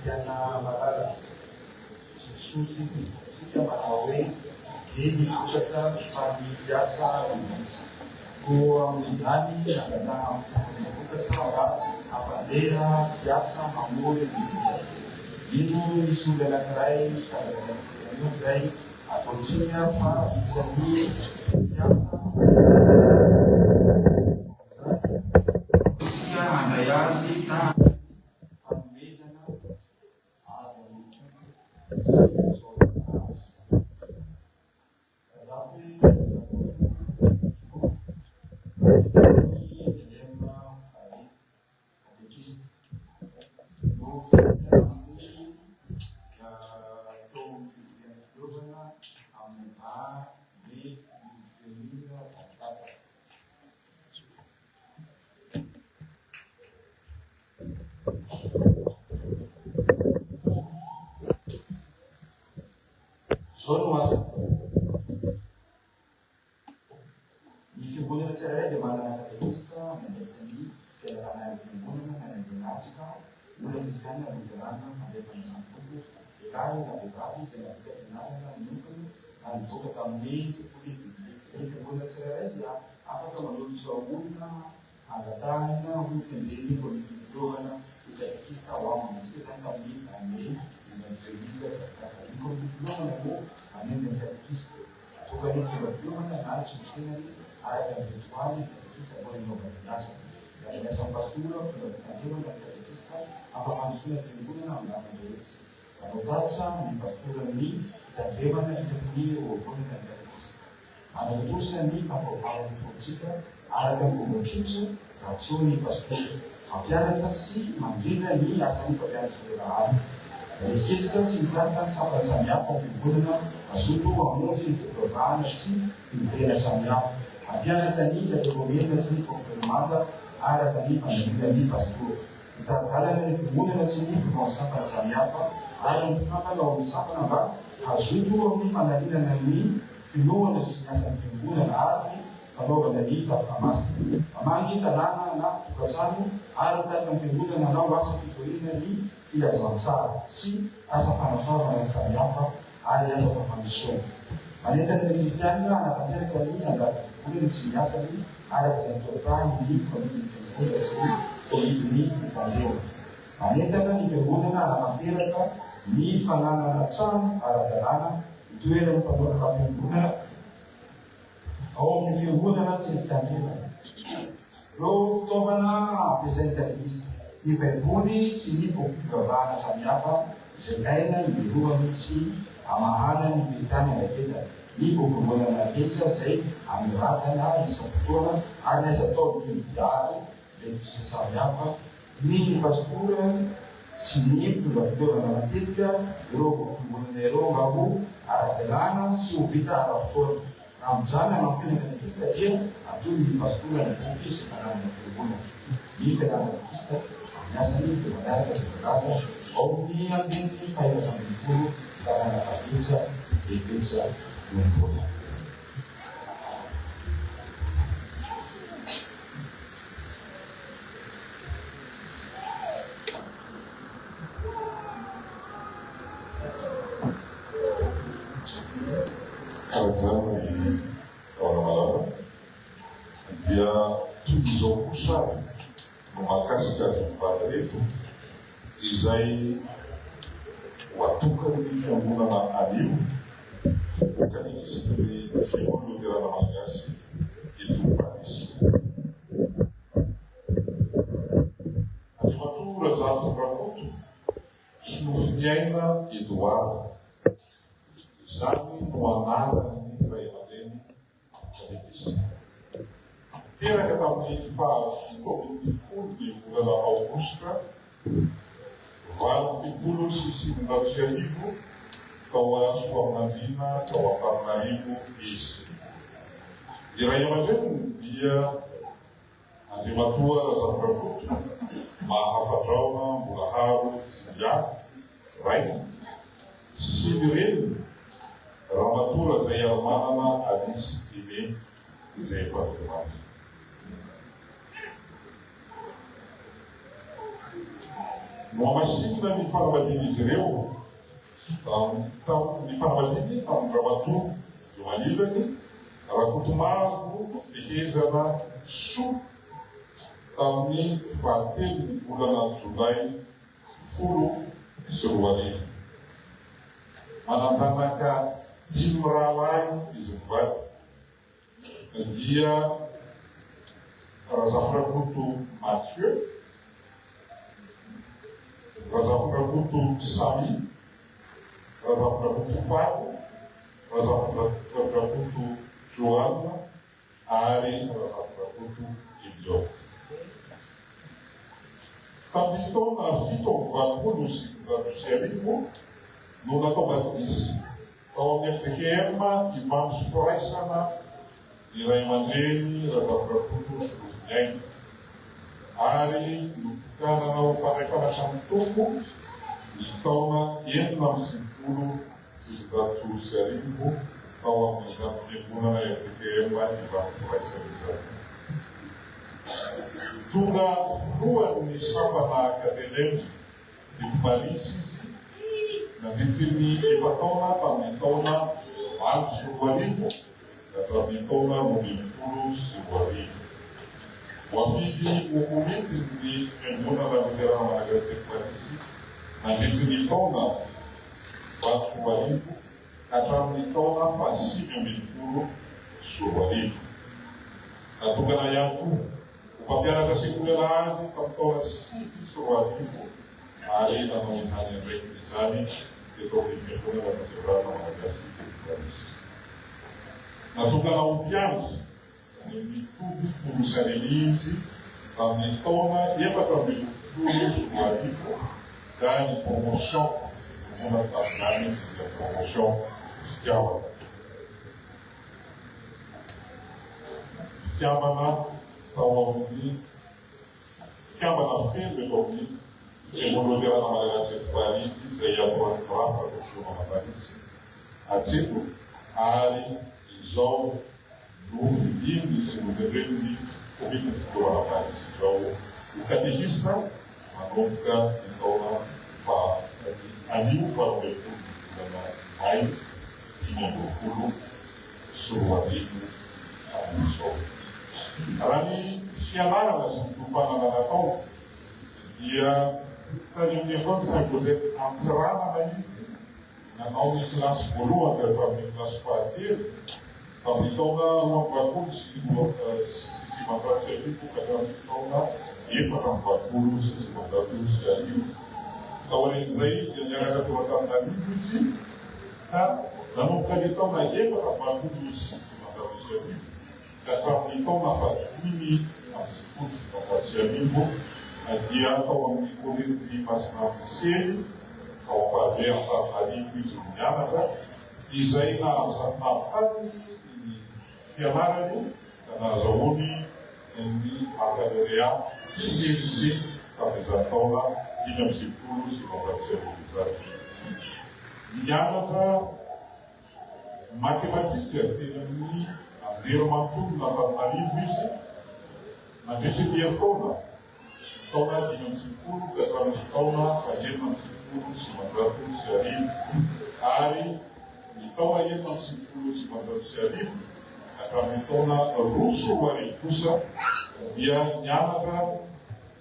Speaker 2: Tiana Malala Jesús sika manao hoe eny vokatra fampiasa misy koa amin'izany nangatana vokatra mba hampandera piasa mamory ino misy olo anankiray zay ataotsika fa isan'ny piasa sika handray azy na Sono masa. Ny fiangonana tsirairay dia manana katekista, mandraitsany fianarana fiangonana, manadinasika, olona kristianina, luterana, mandefa ny sampongo, ilahy, navovavy, izay navita fianarana, nofony, na nivoaka tamin'ny sekoly biblika. Ny fiangonana tsirairay dia afaka manolotra olona, angatahana, olona tendeny, politika filovana, katekista ao aminy. Tsika zany tamin'ny aney, Information moa anenjany katekista tokony information na tsy tenany araka ny ritualy katekista boy nobadiasa ya mesa pastura kuna vikandema na katekista afamandisuna fiangonana amin'ny lafiny rehetra anotatsa ny pastura ny kandema na isaky ny oronina ny katekista anatosa ny fampavaran'ny politika araka ny fombatsotso raha tsy eo ny pastora mampianatra sy mandrindra ny asan'ny mpampianatra lehilahy. Resistka sy mitarika ny sambany samihafa ny fiangonana azoto amin'ny fivavahana sy fivorena samihafa. Mampianatra ny kategoria sy ny konfirmanta araka ny fanamina ny pastora. Mitardalana ny fiangonana sy ny fivavahana sampana samihafa ary mitambana ao amin'ny sampana mba azoto amin'ny fanalinana ny finoana sy ny asan'ny fiangonana ary fanaovana ny tafika masina. Mamangy tanàna na tokantrano ary mitarika ny fiangonana anao asa fitorina ny filazantsara sy asa fanasoavana ny samihafa ary asa fampandrosoana. Manentana ny kristianina anatanteraka ny anjara-bolony sy ny asany araka izay mitotany ny komidiny fiangonana sy ny komidiny fitandrena. Manentana ny fiangonana anatanteraka ny fananana trano ara-dalàna itoerany mpanoraka fiangonana ao amin'ny fiangonana tsy ny fitandrena. Ireo fitaovana ampiasain'ny katekista ny baiboly sy ny bokim-pivavahana samihafa izay ilaina hibelohany sy amahana ny kristiany andraiketana. Ny bokim-bolana mavesa izay amiratana isam-potoana ary ny asa taony diary letrisa samihafa. Ny pastora sy ny mpitondra filovana matetika ireo bokim-bolana ireo mba ho ara-dalàna sy ho vita ara-potoana. Amin'izany amin'ny fianakatekista dia atony ny pastora ny boky sy fananana fiangonana. Ny fianakatekista asany dia manaraka sy balaza ao ny andiny fahaizany folo tanàna fahateza vebetsa lombona.
Speaker 3: Karazany taona malala dia toy izao kosa no mahakasika ny vady reto izay watokany ny fiangonana anio katekista ny fiangonana luterana malagasy eto Paris. Andriamatoa Razafy Rakoto sy Nofiniaina Edouard izany no anarany ray aman-dreny katekista. Teraka tamin'ny fahavitobin'ny folo ny volana aogositra valo fitolo sy sivinjato sy arivo tao Soamandiana tao Antananarivo izy. Ny ray aman-dreny dia Andriamatoa Razafy Rakoto mahafadraona mbola haro tsy miady raina Sidrel, Ramatura Zayarmana Adis Ibe Zayfartuman. No amasinho da Nifarmadini Israel, então, Nifarmadini, um Ramatu, de uma livre, ela costumava riqueza na sul, também fatel de fulana Zulai, furo, seruari. Manantanaka, Timralai, Izuvat, dia, Razafrakutu Mathieu, Razafrakutu Sami, Razafrakutu Fábio, Razafrakutu Joana, Ari, Razafrakutu Idiot. Habitam na Fitova, no ciclo do Xerivo, no Nato Batiste, onde Eftequema e Vamos Foraisana, e Raimandreni, Razafrakutu Xuruzien, Ari, no Canal Parefa Chantuco, e Toma, Yenam Sifuro, Cidatu Xerivo, Toma, Figuna, Eftequema e Vamos Foraisana. Tuga rua ni sapa na Academia de Paris, na Vitini e Patona, Pamitona, Alcio Guarivo, da Pamitona, Munifuros e Guarivo. O afigi o comite de Femuna da Liderança Madagascar de Paris, na Vitini Tona, Alcio Guarivo, a Pamitona, Facílio Munifuro, Guarivo. A Tuga na Yaku, Papiana da Seguridade, Cantora Simples Suarivo, a Arena não Itânia Reiki de Zani, que estou vivendo na Catedral da Madagascar de Paris. Na Tucana Upiante, em virtude do Serenise, a Mitona e a Patramento do Suarivo, ganha promoção, uma tamanho de promoção oficial. Chiamana Tawamudi, chiamano fede Tawamudi, che non lo diranno alle ragazze di Parigi, se io ho trovato che sono a Parigi. A Zico, Ari, Isol, Lufi, Dini, se non devendi, come che sono a Parigi. O catequista, ma nunca, então, fa, ali o faro del culto, mai, tinha procuro, suo a Isol. Rani Fiamara, Tufana Natal, dia Tajunihon São José Amsterdam, analise, na nova classe Bolua, que é para mim classe Fatir, Tabitona, uma vacuna, se matar Xerifu, que é Tabitona, e para um vacuna, se matar Xerifu. Então, eles aí, ele era que eu estava na livre, tá? Não acreditava na ideia para um vacuna, se matar Xerifu. Então, na família, se fosse para ser vivo, adianta o amigo de mas na série, ao fazer a livre de Mianara, diz aí na família, fiamar ali, na Zauni, em Academia, se apresentou lá, tínhamos de furos e para ser utilizados. Mianara, matemática, tínhamos Dia mampu na livre, na decidia toda de não se furo, que a gente toma, fazer não se furo, se mandar se arrive, Ari, e toma aí não se furo, se mandar se arrive, a gente toma russo, maricusa, e a Nhamaka,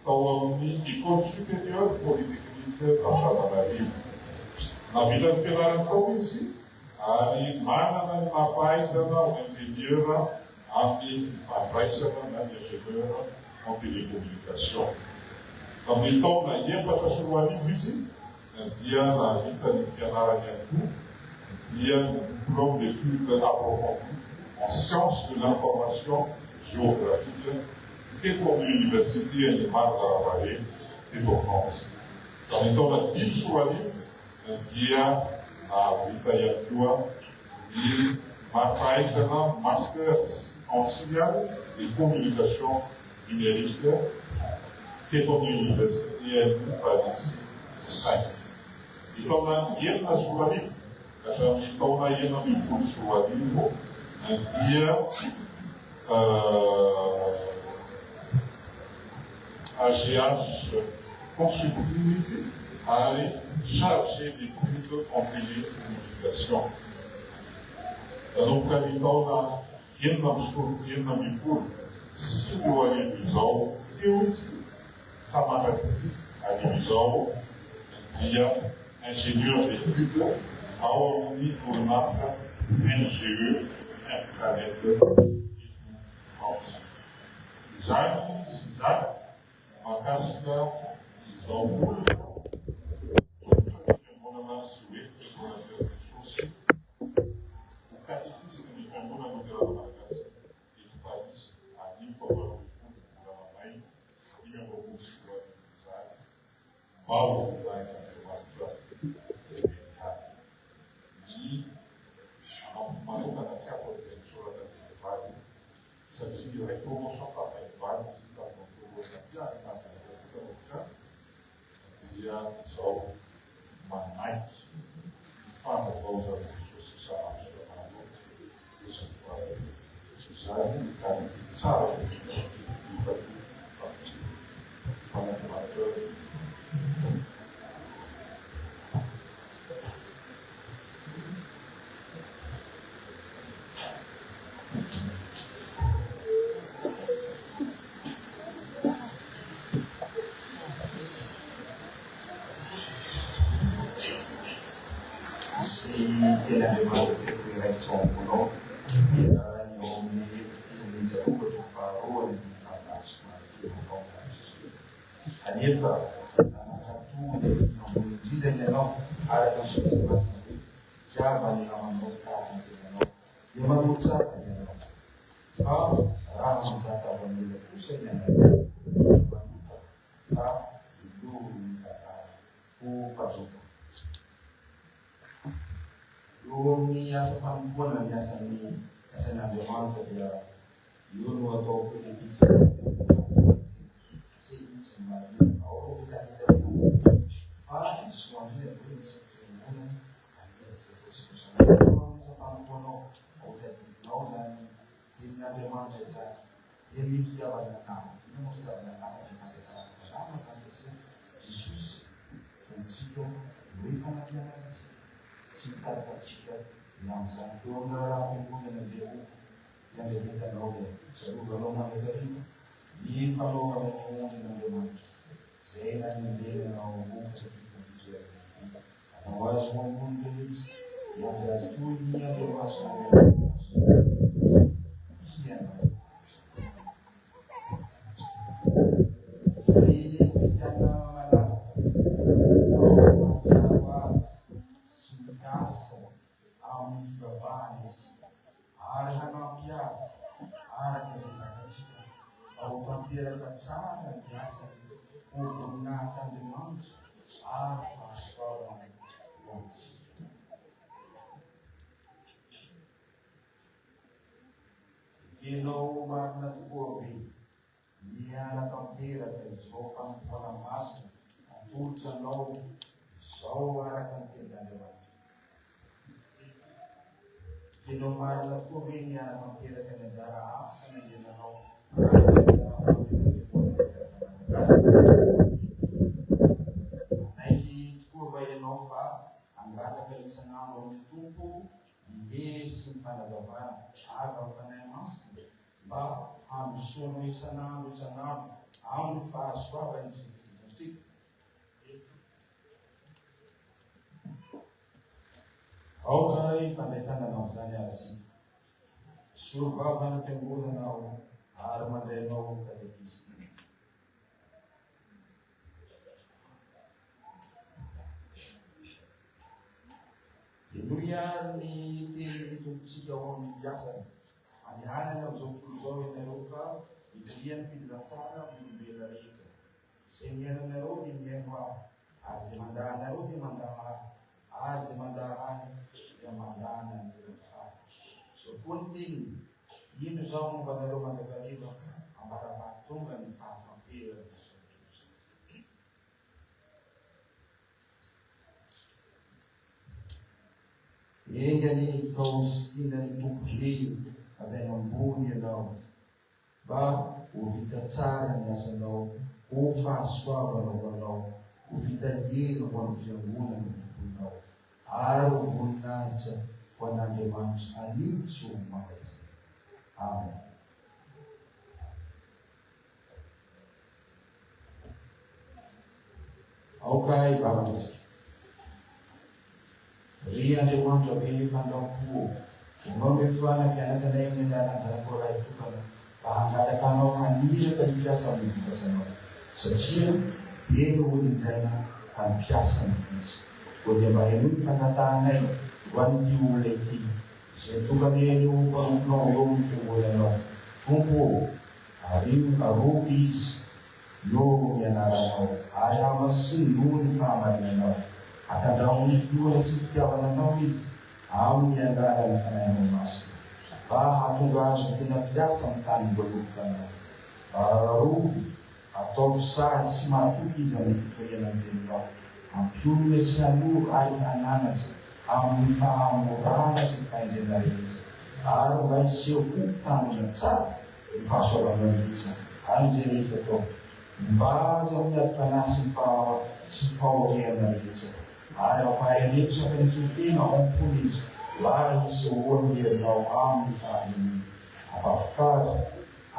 Speaker 3: toma e com superior, politicamente, a arrive. Na vida de Filarantóise, Ari, mana na paisana, engenheira, ami, paisana, na engenheira, en télécommunication. Também então, na IEPA da sua livre, dia na vida de Fianara Niantou, dia do diplôme d'études approfondies en sciences de l'information géographique, que pour l'université de Marc-Vallée et de France. Também então, na vida sua livre, dia a vida Yantua, e Marpaisana Masters en signal et communication numérique, que pour l'université de Paris 5. Então, na sua vida, então, na sua vida, dia AGH Consultabilité est chargé d'études en télécommunication. Donc, então, na Bifur, situada em Visão, camarade a divisão, dia ingénieur d'études, ao nível NASA, NGE, Infrared e France. Cisar, uma casca, visão pública, uma suíte, uma pessoa, o catequista de Fernanda no grau da casa, e do país, a limpa para o fundo da mamãe, e a robustez do Cisar, Paulo Cisar, que é e a nunca na chapa de censura da Fábio, se vai como só para Fábio, se está com o Santiago, dia só uma night, fala pausa de social, isso fala, sabe, cara, sabe, e não magna tuovi, liana campera per sofan para massa, a tulsa no, só a campera de lá. E não magna tuovi, liana campera que me dará a asa, me dirá não, aí curva e não fa, angada que ele se não no tupo, e esse fala da vara, água fala mais. Ba am sono sanam am fa swaba nti okay famekana na uzanya asi surva na fenguna na arma de novo catequista dunia ni diri tu cigawan biasa Hanya na uzungkuzo na roka, itulian filansara bila rita. Senyera na ro dinyenwa, azimanda na ro dimanda, azimanda ya mandana ndirata. So kunting yin zong banero managaliba, ambara batunga ni fa pira.
Speaker 2: Eny anitao sy tianany tompo hely avy any ambony ianao. Mba ho vita tsara ny asanao, ho fahasoavanao anao, ho vita helo ho an'ny fiangonana ny tomponao, ary ho voninahitra ho an'Andriamanitra anitso manazy. Amen. Aoka ivavatsika. Ry Andriamanitra be fandampo, ianao mefoana mpianatsanay amin'ny andalan'izanako raha itokana, mba hangataka anao maniraka ny mpiasa amin'ny vokasanao. Satria be ny olon-draina ka mipiasa ny votsy. Koa dia mba eno ny fanatahanay ho an'ity olona ity, izay tokany eny ho mpanomponao eo amin'ny fiangonanao. Tompo, arovy izy no mianaranao, ary hamasiny noho ny fahamarinanao. Atandraho ny finoana sy fitiavananao izy amin'ny andalan'ny fanahinao masina. Mba hahatonga azo ny tena mpiasa amin'ny tany mboalobokanao. Arovy, ataovy sady sy mahatoky izy amin'ny fitohana ny teninao. Ampiolona sy hanoro ay hananatra amin'ny fahamorana sy ny fahendrena rehetra. Ary mba hiseho ho tanana tsara ny fahasoavanao rehetra ary izay rehetra atao. Mba aza amin'ny ati-panasy sy fahoriana rehetra. Ary ampahareto sakanitsotena ompony izy, mba hisehoany herinao amin'ny fahaliminy. Ampahafokara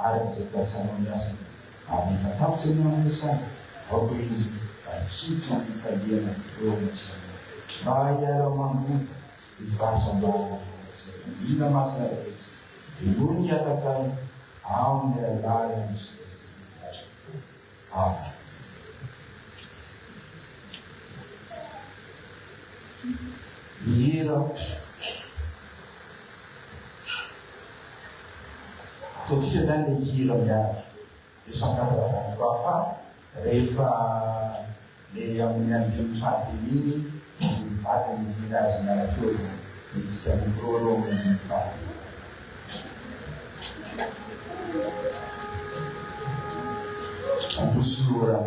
Speaker 2: ary izay tatsanao miasana. Ary ny fantatsy ny amin'ny saina, ao koa izy hitsy ny fahaliana eo amintsika. Mba hiara-mandoa ny fahasambarana izay indrina masina rehetra. Dia noho ny atakay amin'ny alalany sy Amen. Hira ataontsika zany le hira miaraka. Dia sangadravan'ny fahafa rehefa le amin'ny andimy fadiny iny izy mivady ny hira azy miaraka eo zany. Isika mikro aloha amin'ny andimy fadiny. Ambosoloa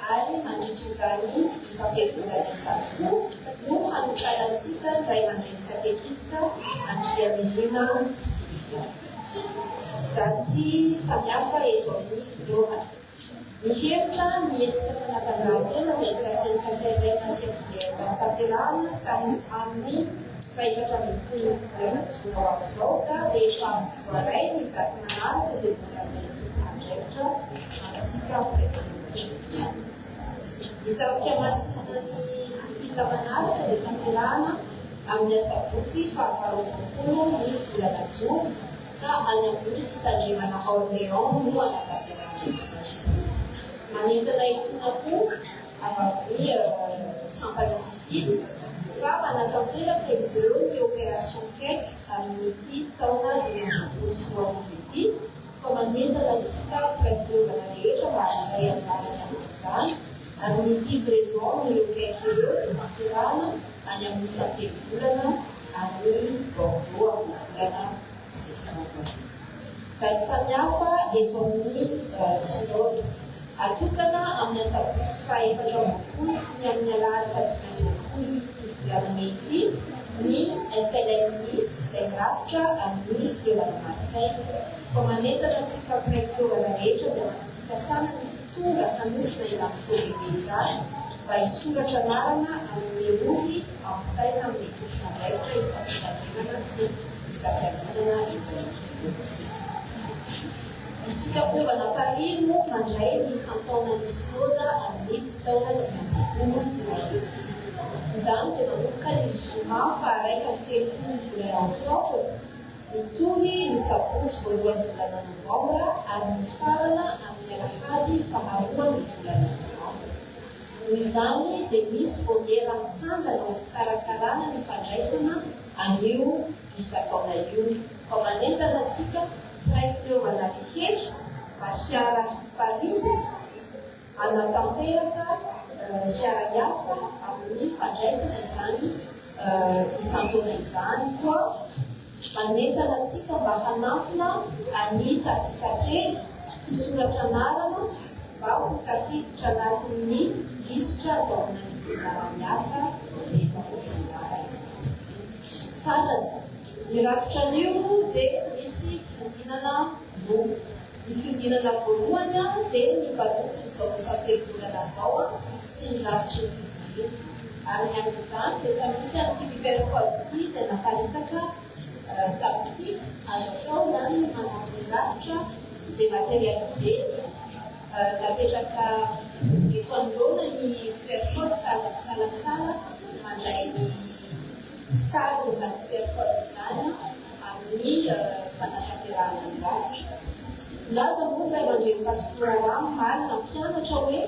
Speaker 10: ary mandritra izany isam-pivolana isam-po no hanokanantsika ny ray aman-dreny katekista Andriamirina Sivy. Daty samihafa eto amin'ny filoha. Mihevitra mihetsika fanatanjahantena izay nolasan'ny tanterana sy tanterana ka amin'ny faefatra ambin'ny folo volana jona ho amin'izao ka rehefa voaray ny daty manaraka dia nolasan'ny andraikitra antsika presidenta. Hitafika masina ny fifita manaraka dia tanterana amin'ny asabotsy faharoapolo ny volana jona ka any amin'ny fitandremana Orléans no anatanterana izy. Manentana ifonako avy sampana fifily fa manatanteraka izy ireo ny opération cake amin'ity taona 2012 ity fa manentana antsika mpifafiovana rehetra mba handray anjarany amin'izany amin'ny livraison ny cake ireo dia mampiarana any amin'ny isam-pelo volana amin'ny Bordeaux amin'ny volana septambra. Daty samihafa eto amin'ny synode atokana amin'ny asabotsy fahaefatra ambin'ny sy ny amin'ny alahady fahafinany ity volana May ity ny FLNIS izay mirafitra amin'ny fiovana Marseille fa manentana antsika mpiray-fiovana rehetra izay fikasana ny tonga hanotrona izany fitobebe izany mba hisoratra anarana amin'ny ory ampitaina amin'ny totrona raitra isam-pitandremana sy isam-piaminana eto isika fiovana Paris no mandray ny isan-taona ny synode amin'ny taona 2010. Izany dia manomboka ny zoma faha-raika amin'ny telopolo volana oktobra mitohy ny sabotsy voalohany volana novambra ary ny farana amin'ny alahady faharoany volana novambra. Noho izany dia misy vomiera mitsangana ho fikarakarana ny fandraisana anio isan-taona io fa manentana antsika ray fiovana rehetra mba hiara hifariana anatanteraka hiara-miasa amin'ny fandraisana izany isan-taona izany koa manentana antsika mba hanantona any tatitantely hisoratra anarana mba ho tafiditra anatin'ny lisitra zahoana ny tsinjara-miasa rehefa voatsinjara izany. Farany mirakitra an'io dia misy fidinana voa. Ny fidinana voalohany dia ny vatompo izao isam-pelo volana izao sy ny lavitry ny fivily. Ary ny amin'izany dia efa misy antihypercode ity izay naparitaka tamintsika azo atao izany ny manampy ny lavitra dématérialisé napetraka efa anoloana ny percode ka azo misalasala mandray ny sary izany percode izany amin'ny fanatanterahana ny lavitra. Laza moa ray aman-dreny pastora marina mpianatra hoe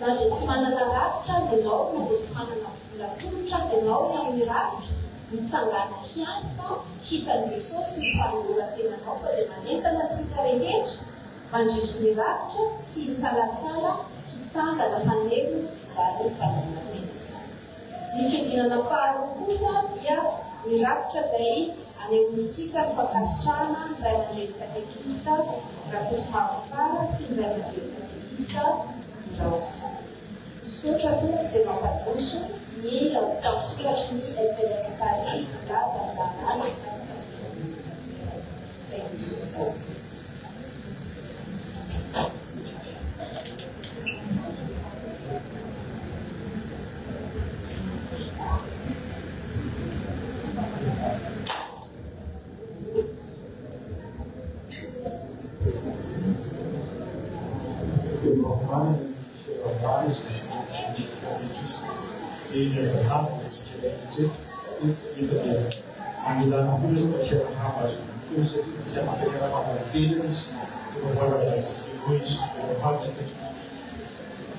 Speaker 10: na dia tsy manana lavitra azy ianao na dia tsy manana vola tongotra azy ianao amin'ny lavitra mitsangana hiany fa hitan'i Jesosy ny fanoloran-tenanao fa dia manentana antsika rehetra mandrindry ny lavitra tsy hisalasala hitsangana haneho izany fanoloran-tena izany. Ny fidinana faharoa kosa dia ny lavitra izay anehoantsika ny fankasitrahana ny ray aman-dreny katekista rakoto mavofara sy ny ray aman-dreny katekista raoso. Misaotra tompoko dia mampadoso ny tampisoratry ny FLN Paris laza andanala mikasika Ray Jesosy tao.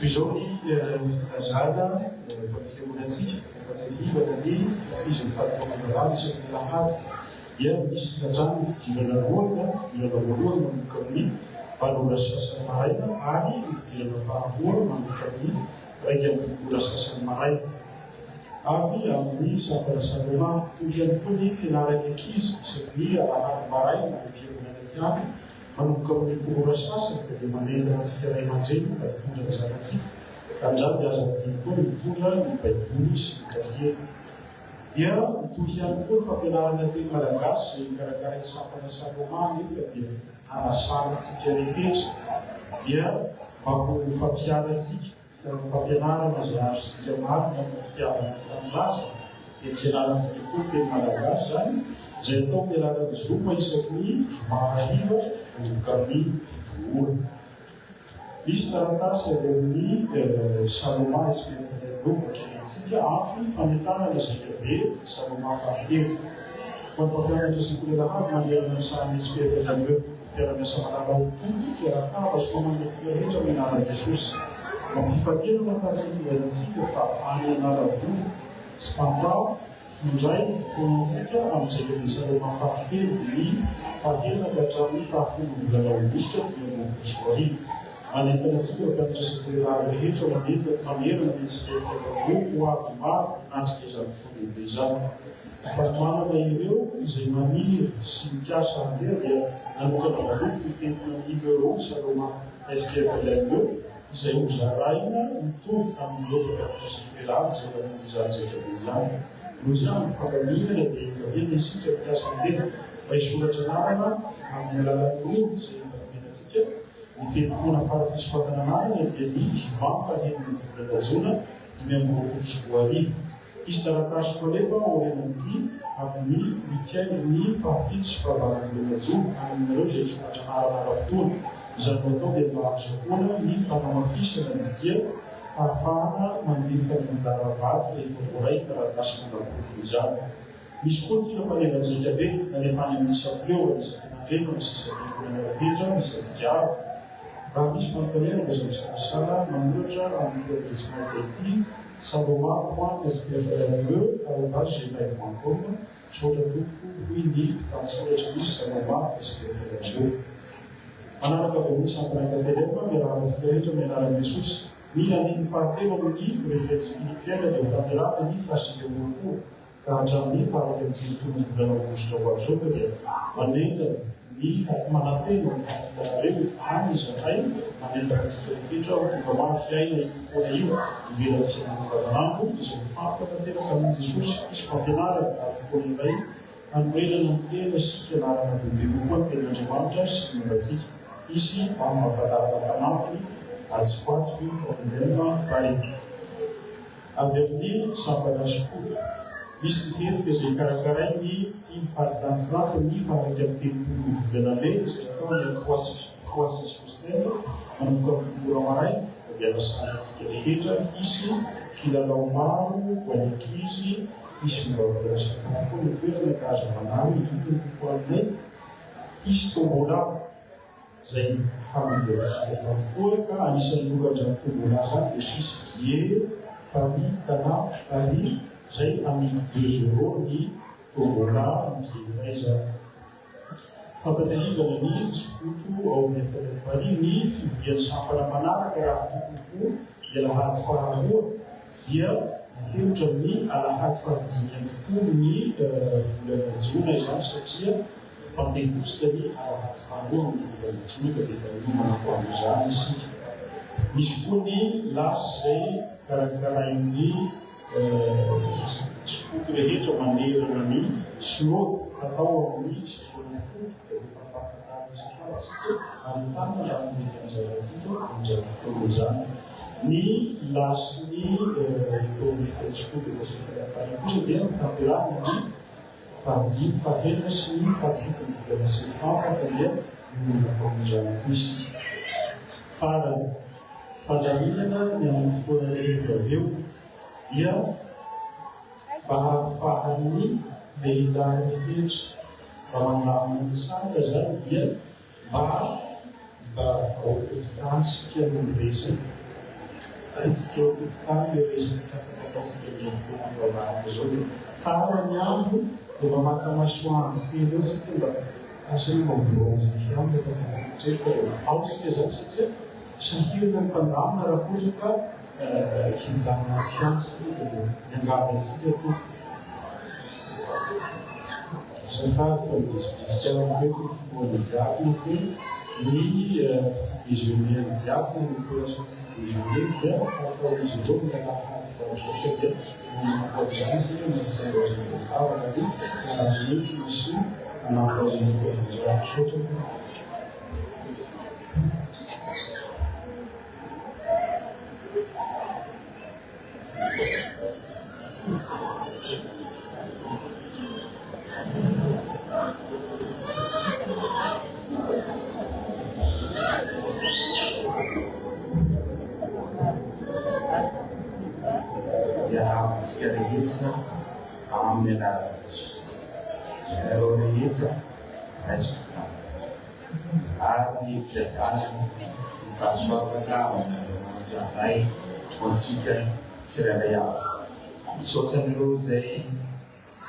Speaker 11: Izao ny fitazana fampisehoanantsika fahatsarivana ny izy ny fahatomana sy ny lahady dia misy fitazana ny fidirana voalohany manomboka amin'ny valora sasany maraina ary ny fidirana faharoa manomboka amin'ny raika ambola sasany maraina. Ary amin'ny sampanasanona toy ihany koa ny fianarany ankizy isany alahady maraina ny fiangonana tiany manomboka amin'ny volora sasany dia manentana antsika ray aman-dreny mba hitondra ny zanatsika Kandrady aza dimy koa mitondra ny baiboly sy ny kahie. Dia mitohy ihany koa ny fampianarana teny malagasy izay mikarakara ny sampana Saloma nefa dia anasana isika rehetra. Dia fampiana isika, fampianarana izay azo isika maro ny amin'ny fitiavana taminazy. Dia fianarantsika koa teny malagasy zany, izay atao amin'ny alalan'ny zoma isaky ny zoma hariva manomboka amin'ny fitoorana. Misy taratasy avy amin'ny Saloma SPFLO baketsika ampy fametanana izay lehibe Saloma fahatelo. Ho an'ny mpampianatra sekoly lahady manerana ny samy SPFLO mpiara-miasa manara otombo fiarakava sy mamantsika rehetra amin'ny anaran'i Jesosy. Mampifaliana mampahatsiarantsika fa any analavoly sy mpampa indray fotoanantsika amin'izay lehibe Saloma fahatelo ny fahelina ka hatramin'ny fahafolo volana aogositra dia roapolo manentana antsika mpianatra sekoly lahady rehetra manerana ny SPFLO ho avy maro natrika izany folehibe izany. Fa manana ireo izay maniry sy mikasa andeha dia nanokana valoko €20,000 Saloma SPFLO izay ho zaraina mitovy amin'ireo mpianatra sekoly lahady izay manindry izany. Noho izany fandaminana dia ikaviana isika mikasa andeha mba hisoratra anarana amin'ny alalan'ny roa izay fanamenantsika. Ny fehim-pona farafisokatana anarana dia ny zoma fahaheliny volana Jona 2022. Misy taratasy koa nefa aorianan'ity amin'ny wikaindy ny fahafito sy fahavarana volana Jona amin'ireo izay soratra anarana ara-potoana. Izany atao dia mba azahoana ny fanamafisana ny dia ahafahana mandefa ny anjara vatsy rehefa voaray taratasy manam-pofo izany. Misy koa tina fanevantsika be nanefa any amin'ny sapleo isaky mandrena misy isabekolana rehetra misy atsika aro. Raha misy fampianarana izay misarasara manoratra amin'ny télésmante ity Saloma.SPFLO @gmail.com sotra toko hoy ny mpitantsoratra misy Saloma SPFLO. Manaraka avy amin'ny sampanankatelema miarahantsika rehetra amin'ny anaran'i Jesosy. Ny andininy fahatelo amin'ny refetsy filipiana dia hotanteraka ny fahasiam-polo ka hatramin'ny faharoa amby telopolo volana aogositra ho avy zao dia manentana ny manantena reo any izahay manentana antsika rehetra tonga mafy aina fotoana io ivelany fiainan'andavanandro izay mifampitanteraka amin'i Jesosy. Misy fampianarana ary fotoana iray hanomezana ny tena sy fianarana bebe kokoa ny ten'Andriamanitra sy ny mombantsika. Isy mampahafantarana fanampiny atsy-poatsy fampianarana barety. Avy amin'ny sampana sokoa. Misy nihetsika izay karakaray ny tia fahatany Frantsa ny faharaiky amin'ny telopolo volana izay atao ny croissance postelle manomboka amin'ny folo maray dia nasantsika rehetra isy kilalao maro ho an'ny ankizy isy fivaroatana sakafo ny toerana ka azo manary hitiny kokoa aminay isy tombola izay hamonjeratsika avokoa ka anisan'ny lokandran'ny tombola zany dia isy billet Paris Tana Paris izay amidy €2 ny tombola amin'izay zany. Fampatsahivana ny sokoto ao amin'ny fenêtre Paris ny fividian'ny sampana manaraka raha tokokoa dia lahady faharoa dia mateotra amin'ny alahady fahadimy ny volana Jona izany satria Pentecoste ny alahady faharoa amin'ny volana Jona ka dia fanomana ho amin'izany isika. Misy koa ny lasy izay karakarain'ny sokoto rehetra manerana ny slot atao amin'ny sikonako dia mifampahafantarana isika ary tanana amin'ny anjaratsika amin'izany fotoana izany. Ny lasy ny itaon'ny sokoto efa kosa dia mitamperana ny fahadimy fahahelina sy ny fahafitony volana septambra ka dia mimonako amin'izany koa isika. Farany fandaminana ny amin'ny fotoana rehetra avy eo dia fahafahan'ny lehilahy rehetra mba manamina ny saka zany dia mba aototany sika nombresany aitsika aototany le resany sakataosika ntotoambavaraka zao dia tsara ny andro dia mba makamasoandro kely eo sika mba asany mabronzy aminy rehefa ao sika zany satria sahirana ny mpandamina raha ohatra ka hizanana fiansika dia miangava isika to zafady fa misibisika mety fotoana jiaby ny teny Ny izy diako izy atao izy ireo ny apôdisy misy anaty
Speaker 2: Antsika rehetra amin'ny anarana Jesosy. Ianareo rehetra raisy ary ny fiadanana sy ny fahasoavana amin'Andriamanitra anay ho antsika tsirairay avy. Misaotra anareo izay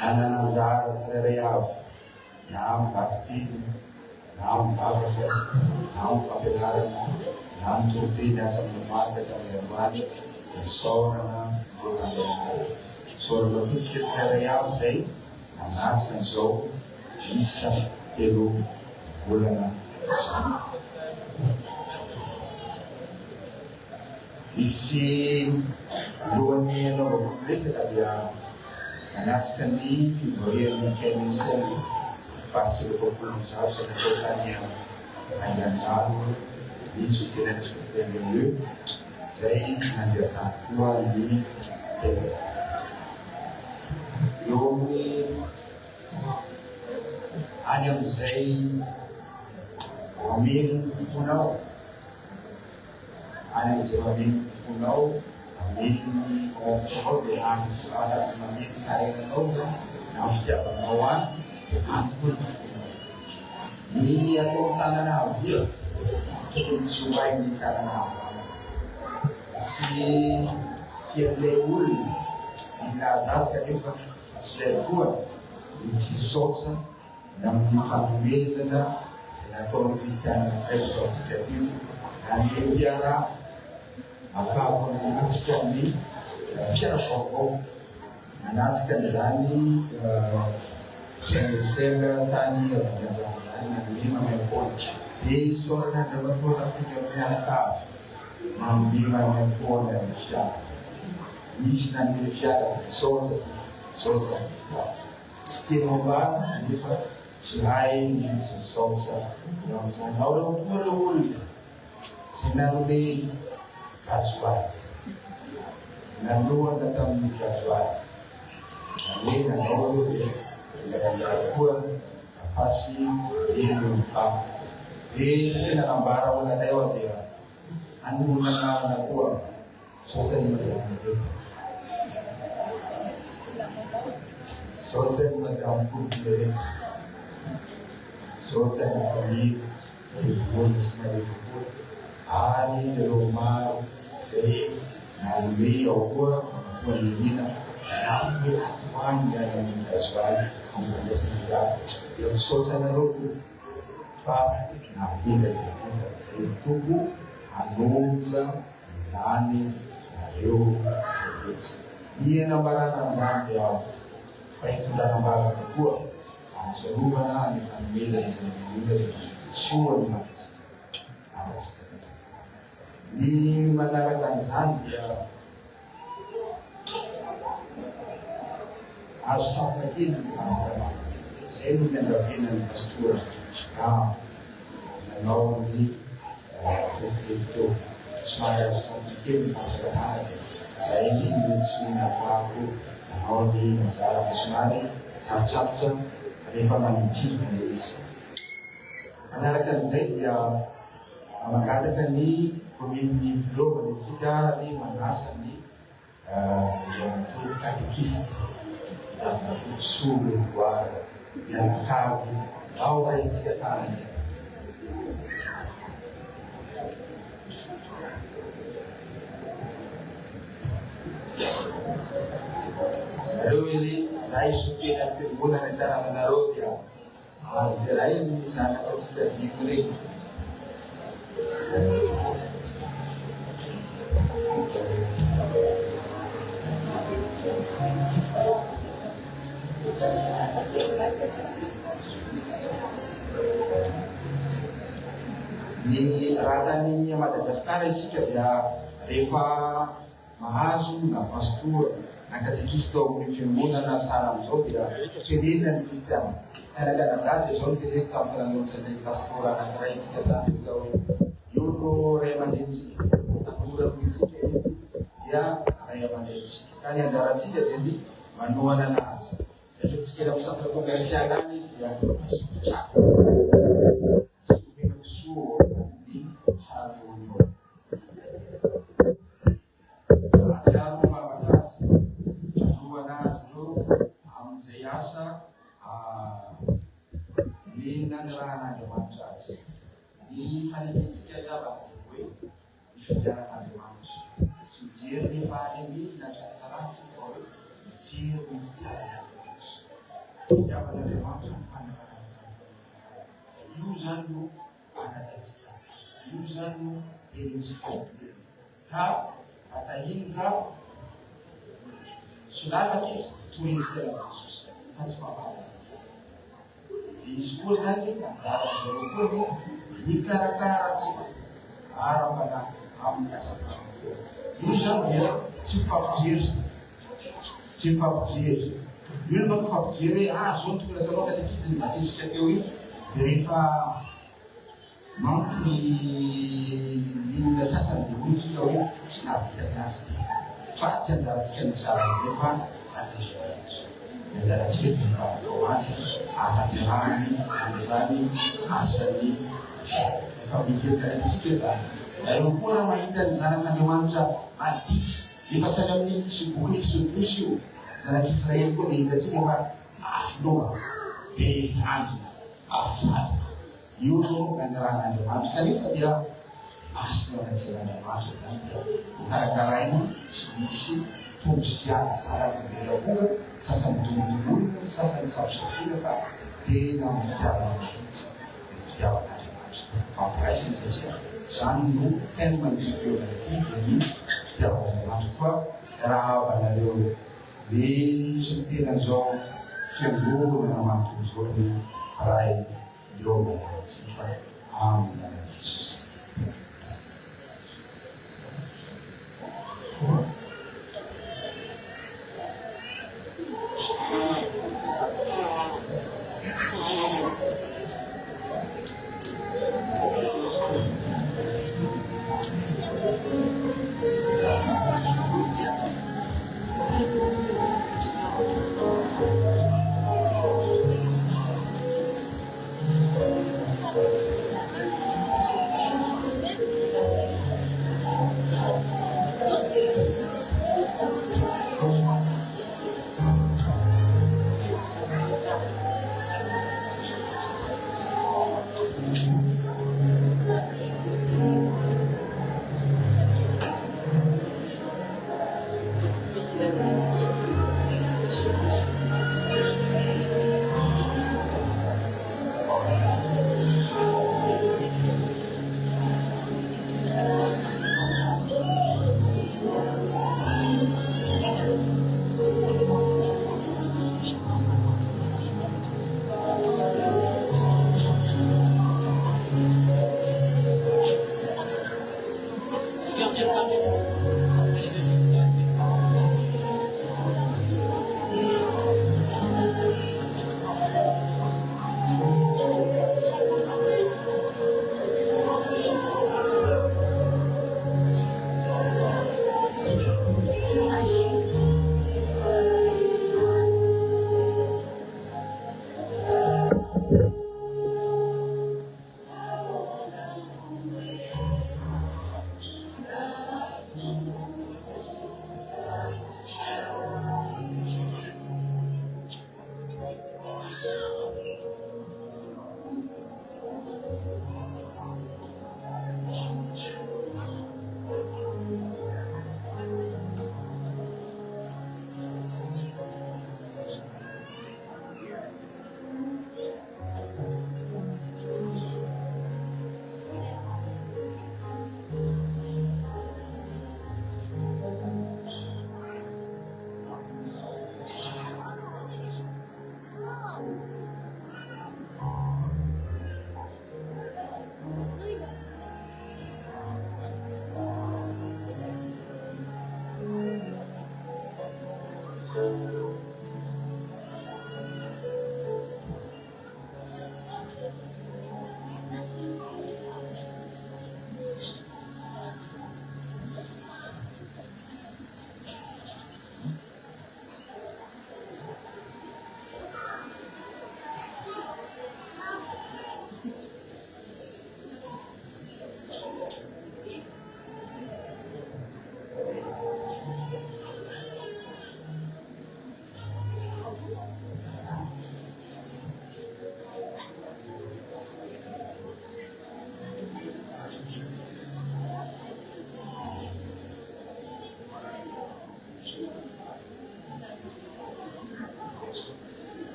Speaker 2: manana anjara tsirairay avy na amin'ny vakitetiny, na amin'ny vavaka, na amin'ny fampianarana, na amin'ny toroteny asa amin'ny marika sy amin'ny ambany, isaorana Sono notícia que se real aí, a nação zou, isso pelo volana. E se o ano não precisa havia a nação também que vai no que me sendo fácil de popularizar se a companhia ainda isso que eles pretendem sei ainda tá tua ali eu analisei o meu final, analisei o meu final, a minha oportunidade, a minha carreira nova, não estava no ar, a coisa. E a contada na vida, que isso vai me dar na vida. Se eu leio e casar, que eu se é tua, e te solta, não me família, senador cristiano, representativo, a minha viara, a cabo de Natscani, a Fiara Soco, a Natscani, que recebe Tani, a Lima Melpon, e Sorna, a Batora Fica, Mambima Melpon, a Fiara. Isso na minha fiara, solta. Estimulada, se raio, se solta, não se não por se não bem casual, na lua da também casual, ali na lua da rua, a passivo e no campo, e se na bara ou na dewa dia, anu na rua, só se não Soalnya macam kuda, soalnya kami berbuat sebagai kubur, hari di rumah saya nabi Allah melina, nabi Tuhan yang menjadi kita sendiri. Yang soalnya roku, pak nabi dari tubuh, anunsa, nani, nayo, ia nambaran dia. Baik sudah nampak kuat, serupa ni família yang sua di atas. Di masyarakat Zambia, asal kecil di masyarakat, saya mendapat pastura, melalui itu semaya sedikit masyarakat. Saya ingin mencintai aku. Audi negara Ismari, Sanchapcha, Reformati Indonesia. Menarikkan saya mengatakan ni komite flow Malaysia ni manasa ni yang katekis zaman subuh luar yang kaki awal sekarang. Lalu saya suka dan firman antara menaruhnya. Lain di sana sudah diberi. Ny rahatany Madagasikara isika dia rehefa mahazo na pastora na katekista ao amin'ny fiangonana tsara amin'izao dia tenenina ny kristiana. Tena Kanada dia zao teneniko tamin'ny fananontsan'ny pastora anankiray isika tany hoe io no ray aman-drenitsika, tanora koitsika izy dia ray aman-drenitsika. Ka ny anjarantsika dia ny manohana anazy. Rehefa tsika amin'ny centre commercial any izy dia asofotraka. Soa di satu acara memakas dua nasdo amzai asa ini nangrana de manjas di fani sekali apa gue bicara ada manjas sujir di fani ini nacara sekolah sujir di bicara ya pada de manjas fani usando anatatika usando elusipo ka atahinga sulafakis turisme la Jesus hatsma balas iskozani antara shirokoni nikarakara tsima arabana amnya safa usando sifapjir yule makafapjire zonto kuna taloka tikisi na kisha teori rehefa mampy linona sasany dia hoy tsika hoe tsy nahavita azy fa tsy anjarantsika ny tsara izay fa ny anjarantsika dia mbaatao azy ahaterahany amin'izany asany efa vitena tsika zany. Ireo koa raha mahita ny zanak'Andriamanitra maditsy efa tsy any amin'ny soboky Exodus io zanak'Israely koa dia hitantsika fa afilova vehivavy afilady io no nanirahan'Andriamanitra kanefa dia asina natseran'Andriamanitra zany dia karakarainy tsy misy fombosiana sara fivelakoa sasany tombotombolona sasany safisafiana fa tena amin'ny fitiavana mihitsy ny fitiavan'Andriamanitra fampiraisiny satria zany no tena manisy feonanaky dia ny fitiavan'Andriamanitra koa raha banareo le sy ny tenan'izao fiangonana manontolo zao ny ray Yoga sifa amina Jesus.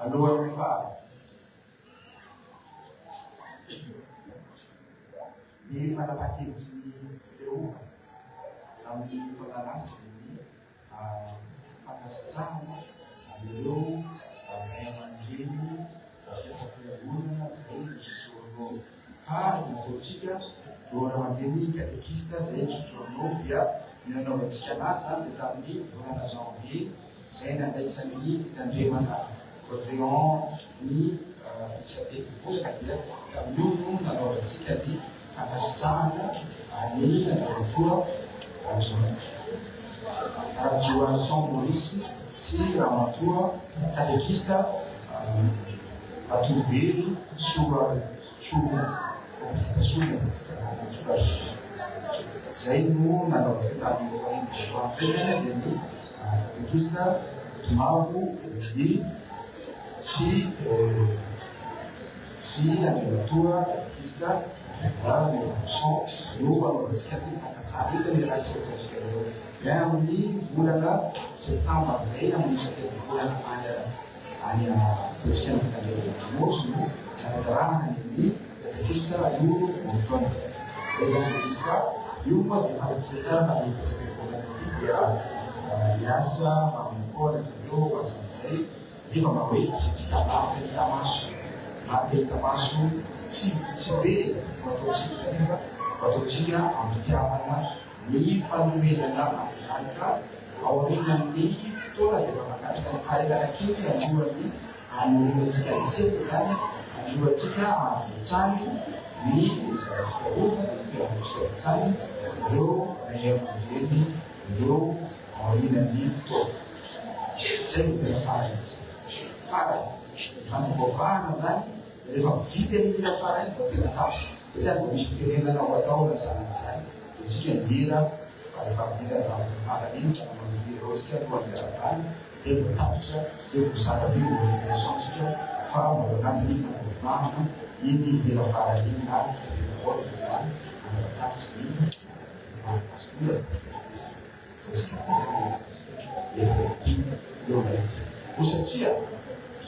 Speaker 2: alohan'ny fary. Ny fanapahan-kevitsy ny fileova amin'ny taona lasa ny fankasitrahana ireo ray aman-dreny fiasam-piangonana izay nosotroanao. Ka nataontsika ireo ray aman-dreny katekista izay nosotroanao dia ny nanaovantsika anazy zany dia tamin'ny volana janvier izay nandraisan'ny fitandremana Cordéon ny isatety volana dia tamin'io no nanaovantsika ny fankasitrahana ny andramatoa Rajoa Jean Maurice sy ramatoa katekista Batovely Zay no nanaovantsika tamin'ny voampezana dia ny katekista Tomavo Emilie sy andramatoa katekista Mélenchon no anaovantsika ny fankasarika ny raha isaotatsika eo. Dia amin'ny volana septambra izay amin'ny isatety volana any ataontsika ny fitandremana Amos no nanazarahana ny katekista io Montone. Izay katekista io moa dia fantatsika tsara tamin'ny isatety volana ity dia miasa mamokoana zareo azon'izay nefa mba hoe asitsika mahatelitamaso tsy be ataontsika nefa ataontsika ampitiavana ny fanomezana andrianika ao aorian'ny fotoana dia mamakasika ny faharetana kely alohan'ny anorenantsika isety zany alohantsika ametrany ny zavafiarotana dia anosika itsany ireo ray aman-dreny ireo aorian'ny fotoana. Zay no tena farany fanovavahana zany rehefa vita ny hira farany da tena tapitra. Zay zany mba misy fitenenana ao atao na sanany zany tsika mihira fa rehefa vita ny farany iny fa mamihira ao tsika alohan'ny arabany zay mba tapitra zay mosara be ny reflexionsika fa mba anatiny fanovavahana iny hira farany iny na fitenena oatra zany anava tapitsy ny pastora ko satria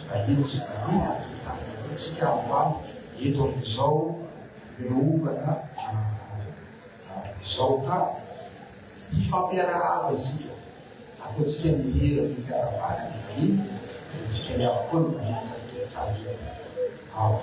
Speaker 2: vahiny tsy vahina tsika ambany eto amin'izao fileovana izao ka hifampiarahaba isika ataontsika mihira ny fiarahana ny vahiny zay tsika miava koa ny vahiny satoetrany ao.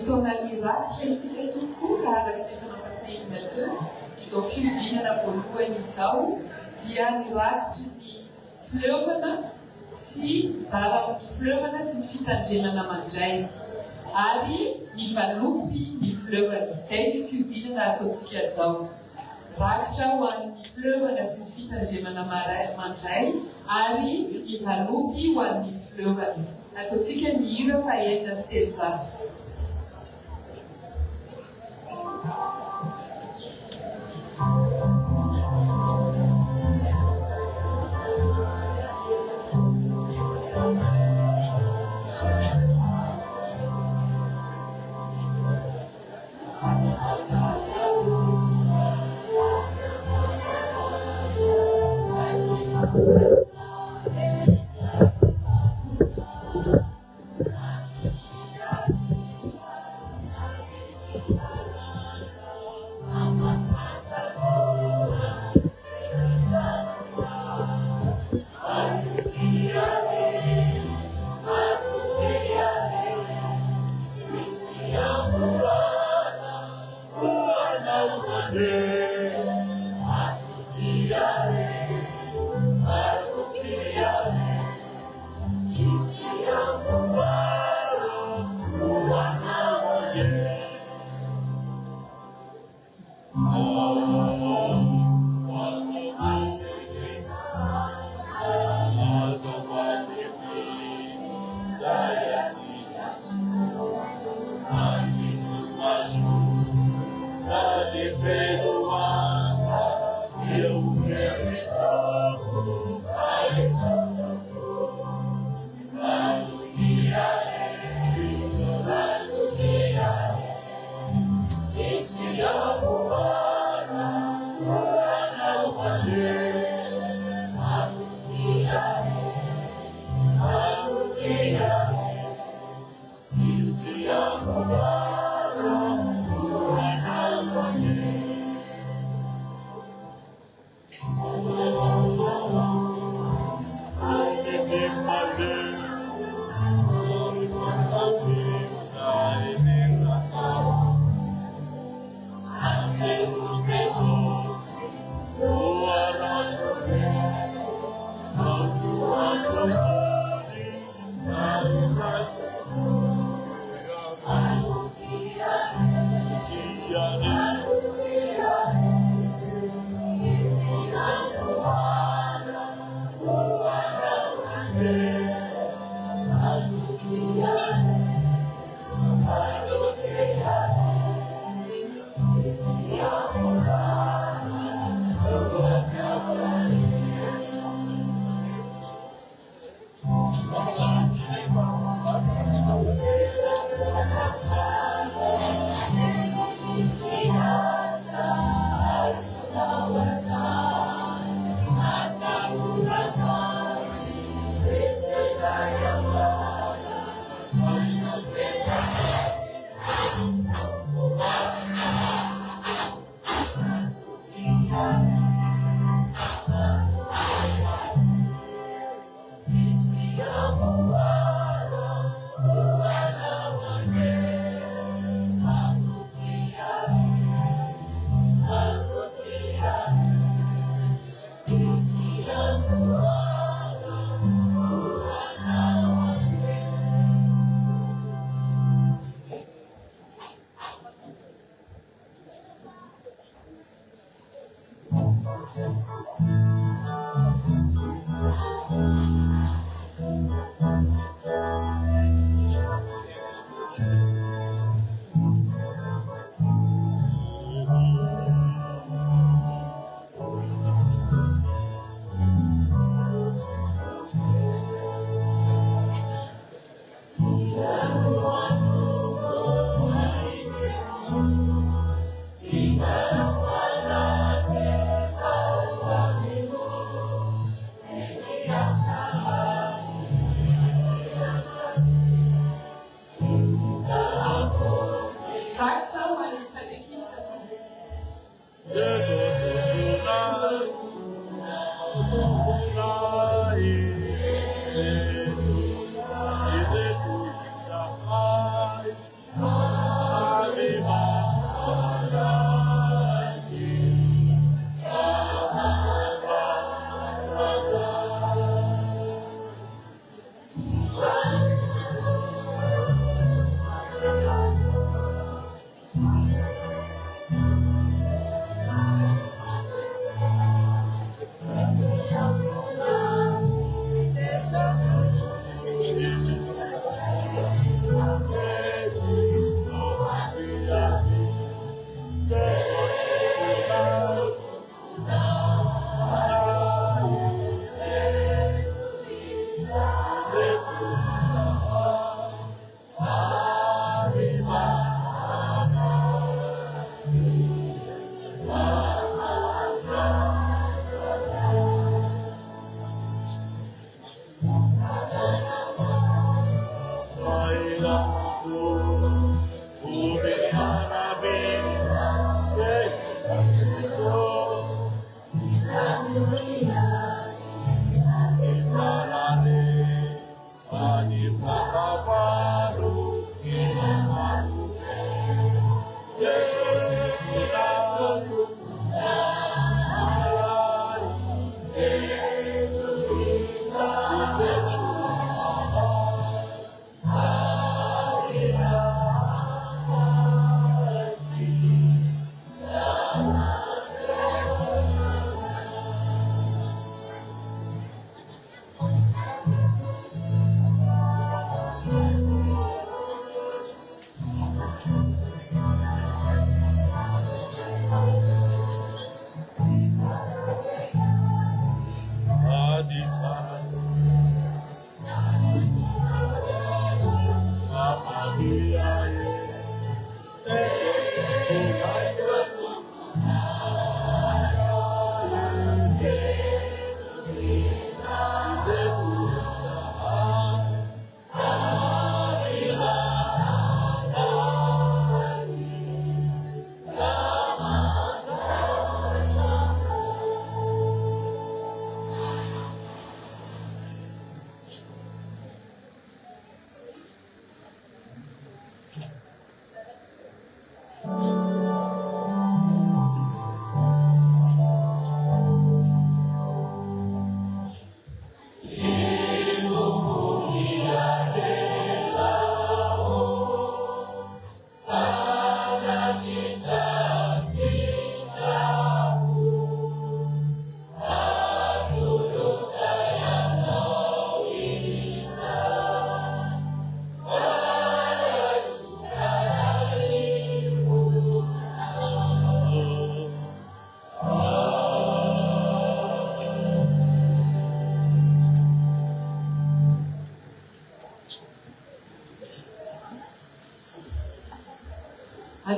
Speaker 6: Fotoanany rakitra isika tokoa raha araka efa nampatsahina teo izao fiodinana voalohany izao dia ny rakitry ny fleuvana sy mizara ny fleuvana sy ny fitandremana mandray ary ny valopy ny fleuvana. Zay ny fiodinana ataontsika zao. Rakitra ho an'ny fleuvana sy ny fitandremana mandray ary ny valopy ho an'ny fleuvana. Ataontsika ny hira fahenina sy telonjato.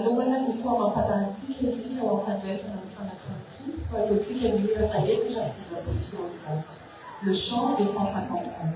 Speaker 6: ndio maana kusoma patatiki sio wakadresa na mfano tu kwa hiyo tiki ndio fallait que j'appuie la position haute. Le chant de 150 ans.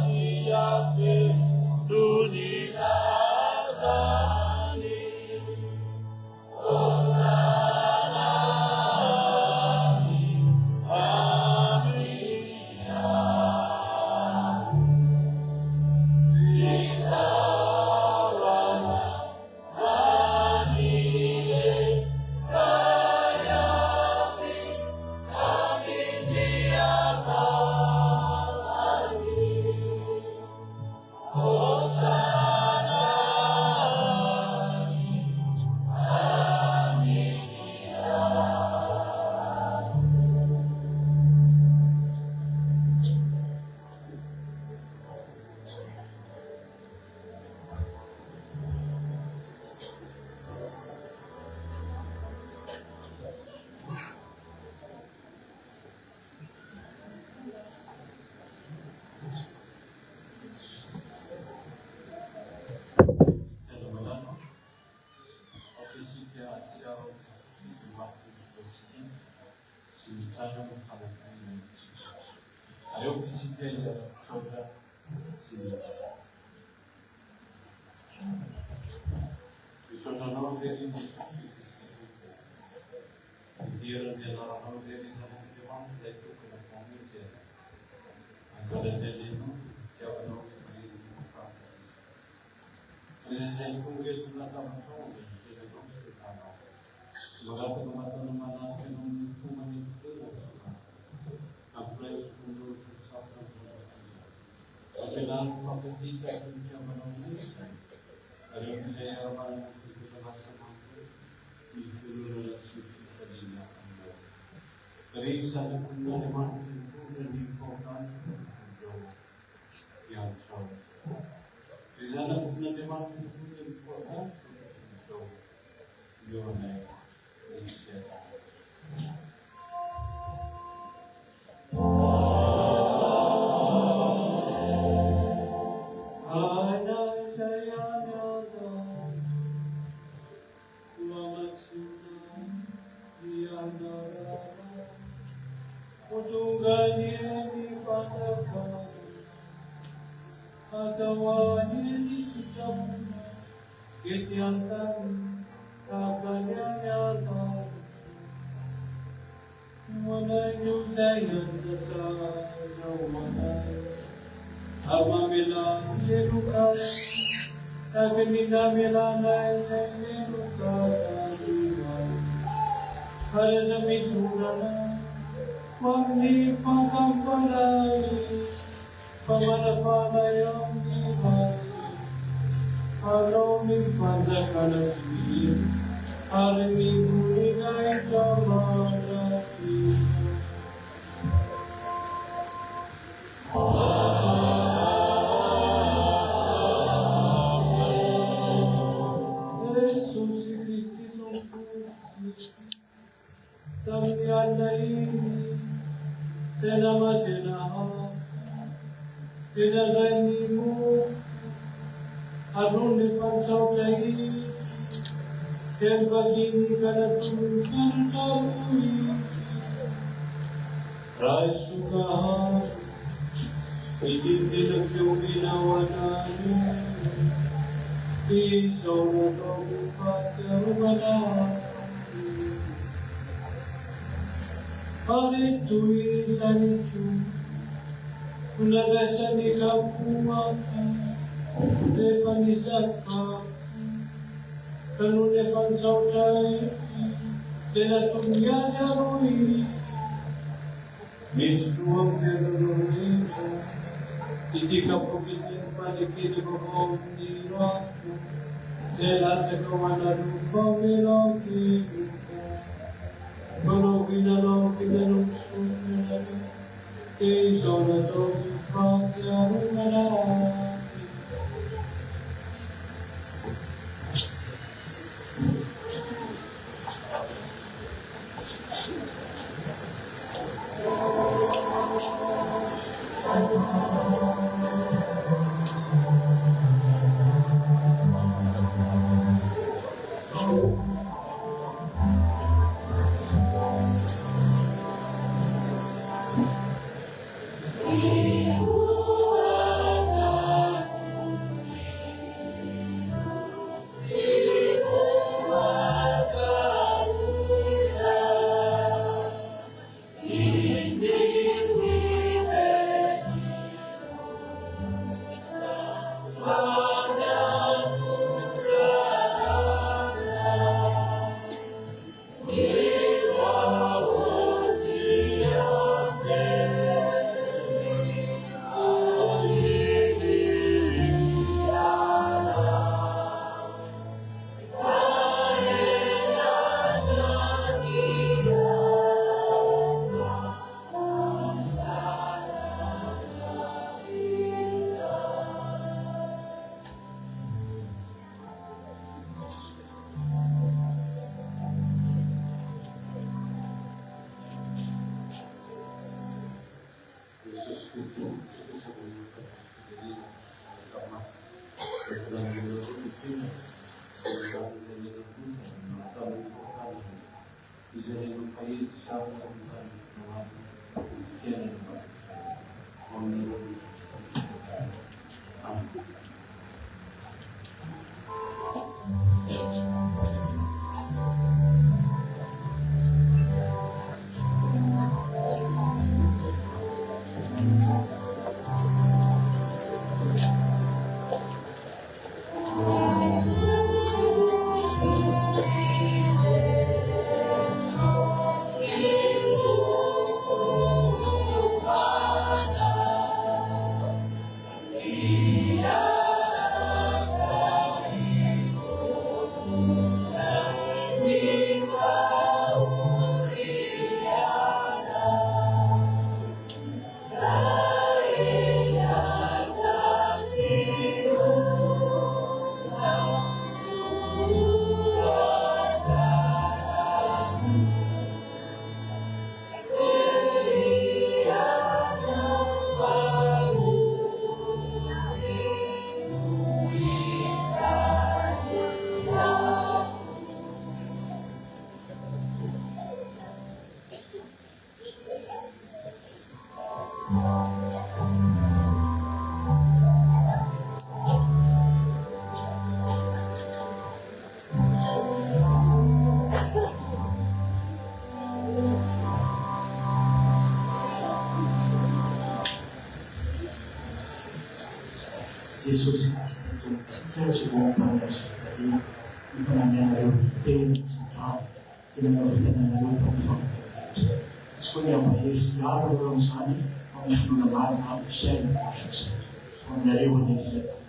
Speaker 12: Thank you. Evangelho sobre Síria. E sobre nós veremos o que Dio nella nós veremos a divano detto come convinzione. Ancora vedendo che avevano subito un fatto. Per esempio, vedo una tamazione che le non si fanno. Magari come hanno mandato che non fumano in quello ha preso un loro sapere appena fa petita che chiamano musica e se era male che la passano il figlio della sua famiglia per isso ha una mancanza di importanza che ha ciò bisogna una demanda di importanza io non è
Speaker 9: Aleluia.
Speaker 4: Jesús Kristus según la Escritura y para mí la luz sino la vida na luz profonda. Escolha uma vez lá para o Rosani, vamos no lar na Michelle, onde a eu disse.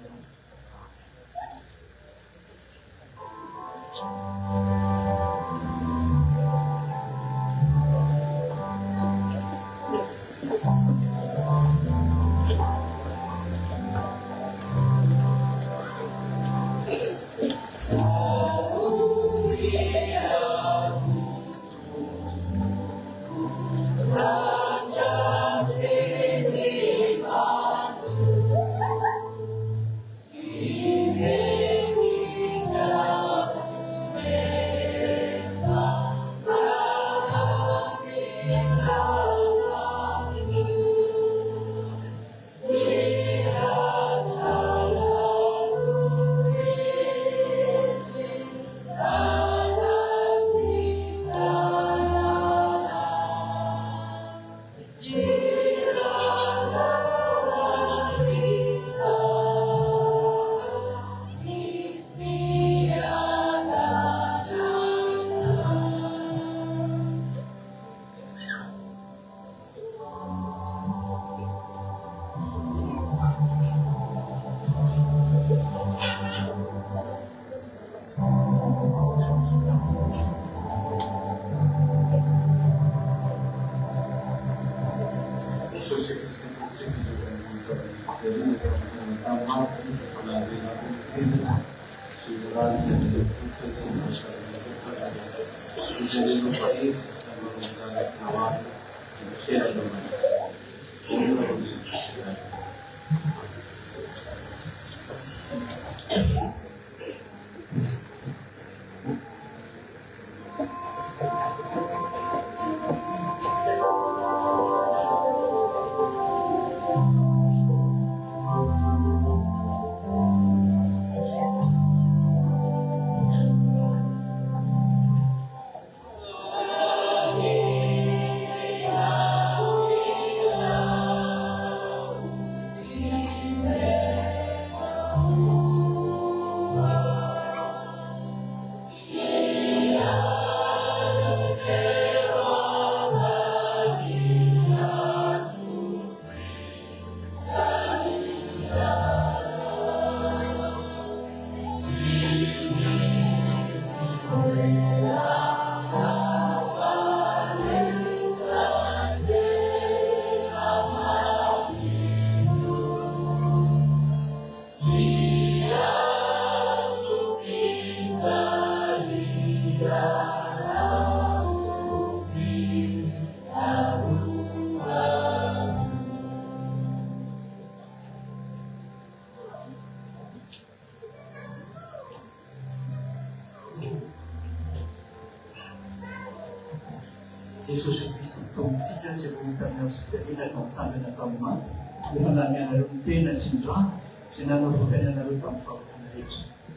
Speaker 4: Yesus Kristus tumsiya siya pumunta ng sila ng sabi na kamma. Kung niya narumpi na sindra, sinanofo ka na narupang pagkanalit.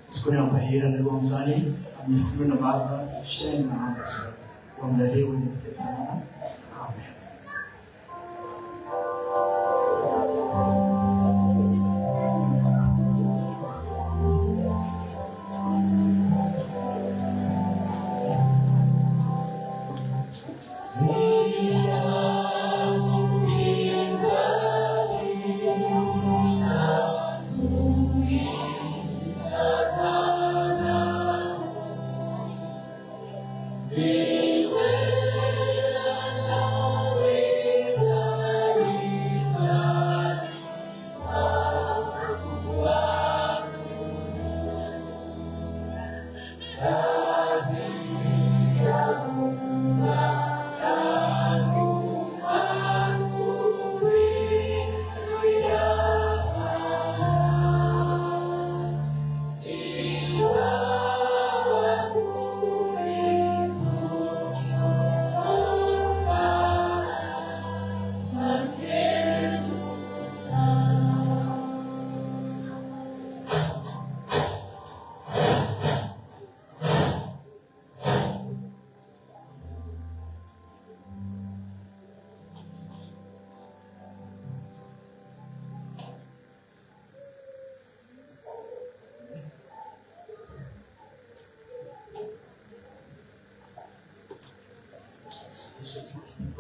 Speaker 4: Sekolah pahira na luang sani, ang iflo na baba, siya yung mga nasa. Huwag naliwan na kita naman. Amen.
Speaker 9: We will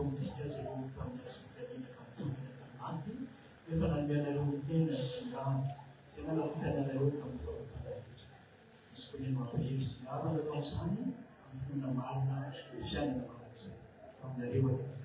Speaker 4: Pontias e voltamos a suceder na canção da Camate, e falando na Luna, Sudan, semana futura na Luna, como foi para ele. Escolhendo uma país, a água da Consânia, como foi na Marna, o Fiane na Marna, como na Rio de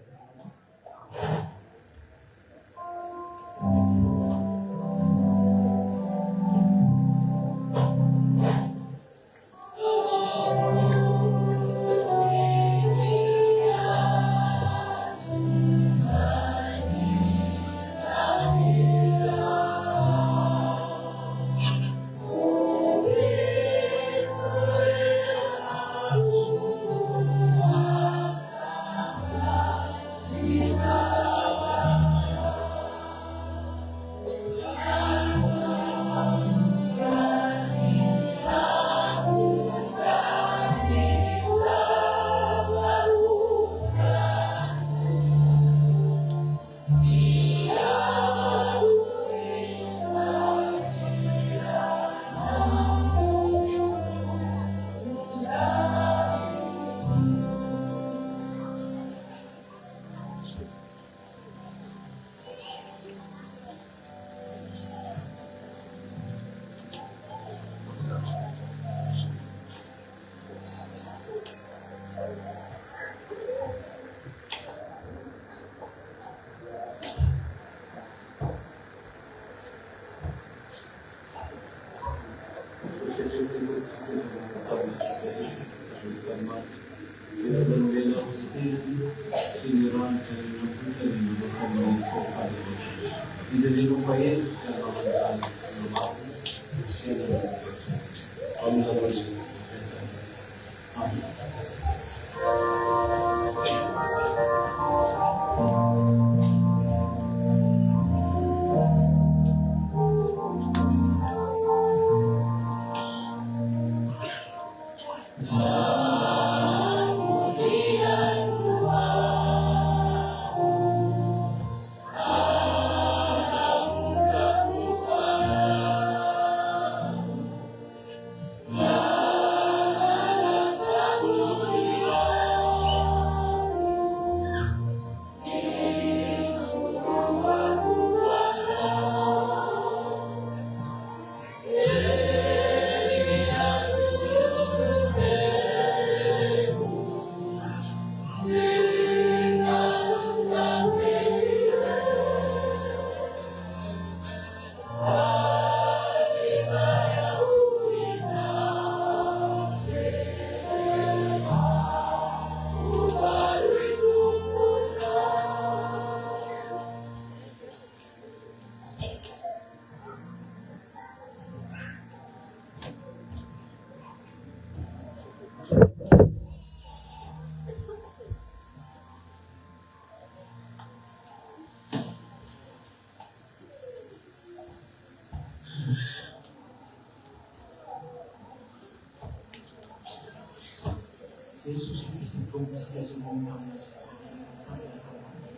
Speaker 4: Jesus Cristo Pontias e voltamos a canção da Camate,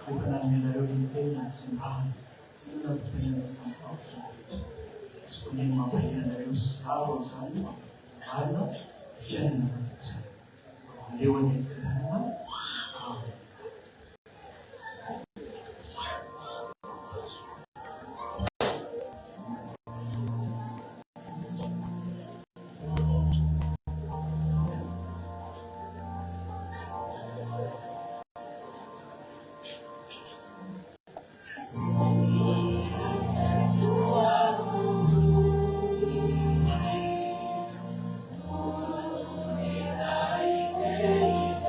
Speaker 4: e falando na Luna, na Sudan, semana futura na Camate, escolhendo uma país na Luna, Sudan, Marna, Fiane na Marna, Rio de Janeiro.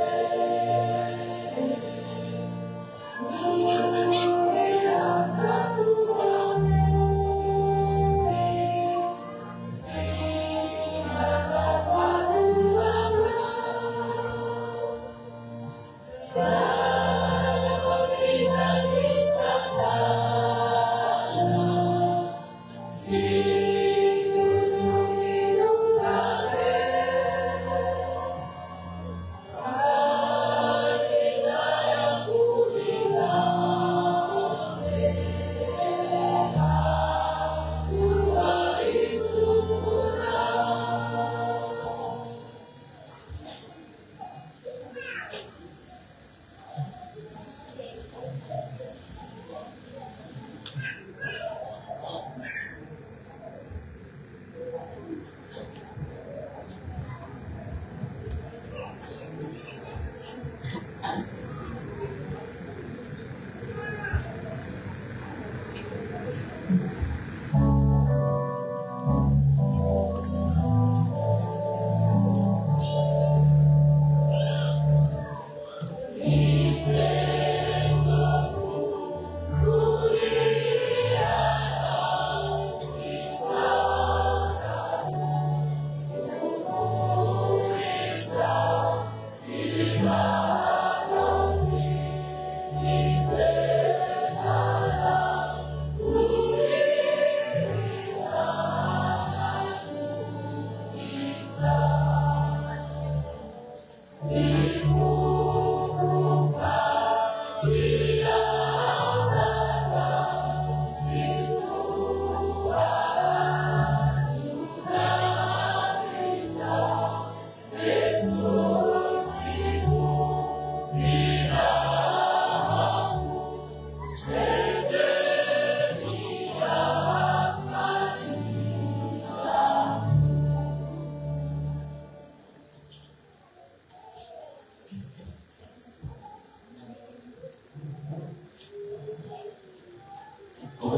Speaker 9: Amen.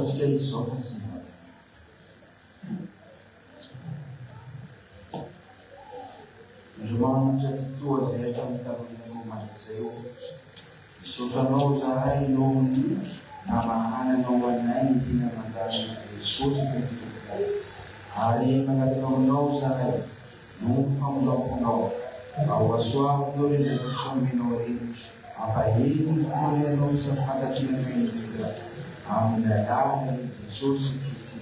Speaker 2: Ataontsika izao fa tsy Andriamanitra tsy toa izay efa mitarorinanao mandrakizay eo. Isotranao zahay nohony namahananao anay ny tena manjary Jesosy Kristy. Ary manatakaonao zahay noho ny famolamponao. Ao asoavinao reny zavatsomenao reny. Ampahelo ny finorenao isan'ny fantakinanay indrindra amin'ny alalan'i Jesosy Kristy.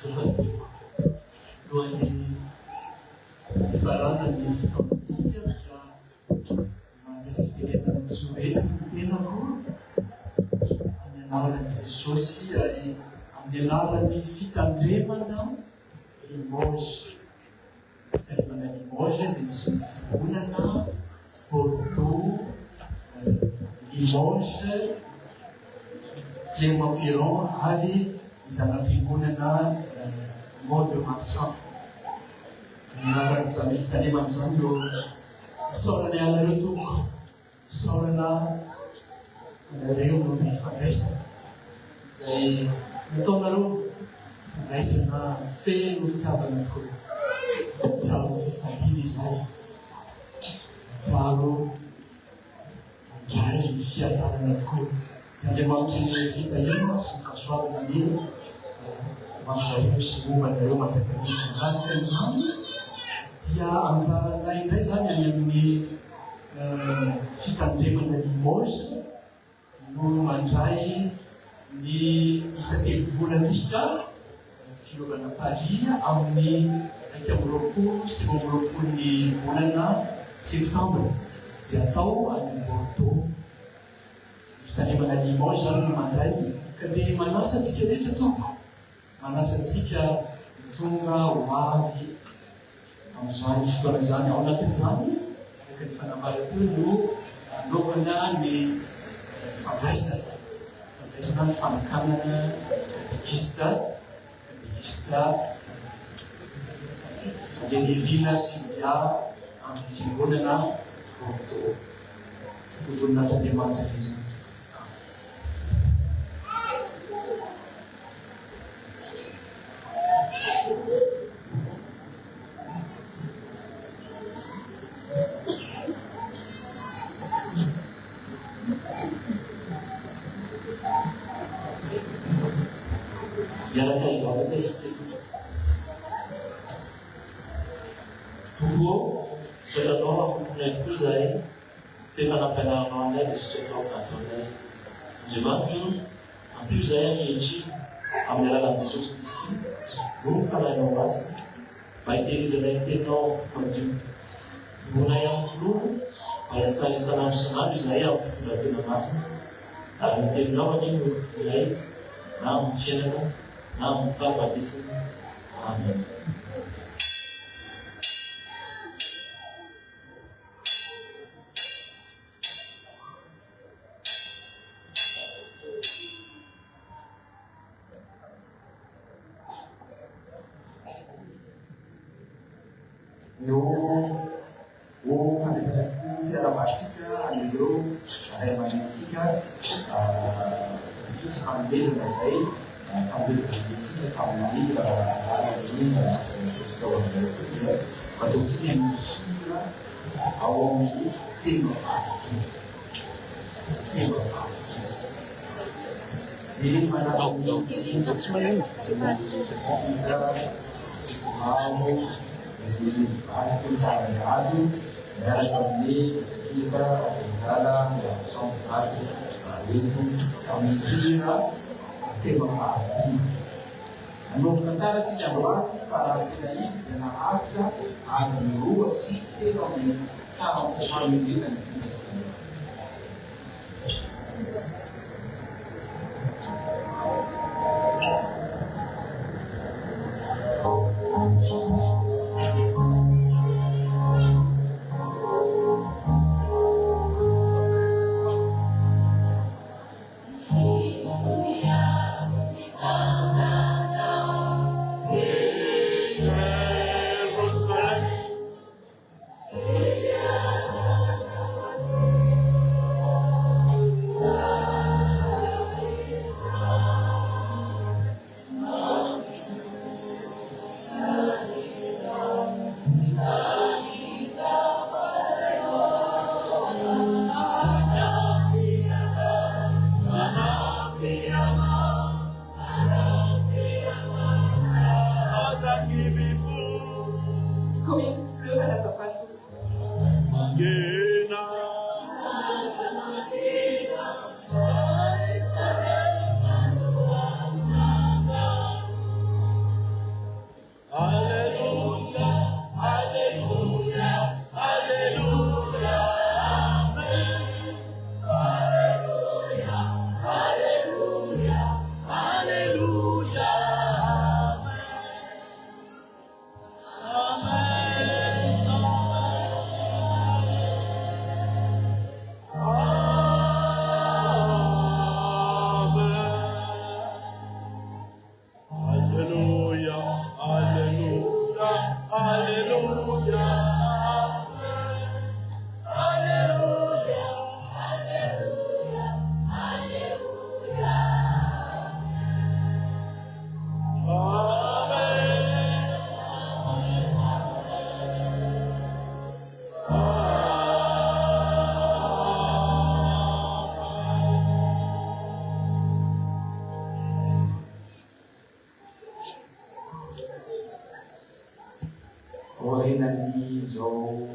Speaker 4: zavatriko lohan'ny fifarana ny fitaovantsika dia mandeha fitenena ny tsorety ny tenako amin'ny anaran'i Jesosy ary amin'ny anaran'ny fitandremana Limoges. Fitandremana Limoges izay misy ny fiangonana Porto, Limoges, Clermont-Ferrand ary zanam-piangonana Mont-de-Marsan. Anaran'izany fitandremana izany no isaorana ianareo tompoko, isaorana anareo no mifandraisana izay nataonareo fandraisana feno fitiavana tokoa. Tsaro fifandina izay, tsaro mandray ny fiadanana tokoa. Andriamanitra ny fitahina sy ny fahasoavana ny manareo sy mombanareo mandrakamisy izany ka izany dia anjaranay indray zany any amin'ny fitandremana Limoges no mandray ny isan-telo-volantsika filovana Paris amin'ny 20 sy 20 ny volana septambra izay atao any Bordeaux. Fitandremana Limoges zany no mandray ka dia manasa antsika rehetra tompo, manasa antsika tonga ho avy amin'izany fotoana izany ao anatin'izany araka ny fanambarateo no anaovana ny fandraisana ny fanakanana katekista Lenelina Sylvia amin'ny fiangonana Bordeaux. Voninahitran'Andriamanitra izy. Miaraka ivavaka izy tompo satanao ampifonay tokoa zahay efa nampianaranao anazy isitratao ataonay Andriamanitra ampio zahay ankehitriny amin'ny alalan'i Jesosy Kristy no mifanahinao azy mba hitehirizanay teninao madio tombonay amin'ny filoha mba hiantsara isanandro isanandro zahay amin'ny fitondratena masina ary miteninao aniny no tokonay na amin'ny fiainana na amin'ny fahafatesana. Amen.
Speaker 2: O fandehanako fiarahatsika an'ireo ray aman-dreny fisy fanomezana izay fanomezana mihitsika tamin'ny lalana ataontsika misika ao amin'ny tena vaky dia manasa Acho que está errado, era também vista a relação fácil, a mentira, tem uma fácil. Não cantar assim de agora, falar que daí na arte, a rua se tem alguém está uma menina Orinany zao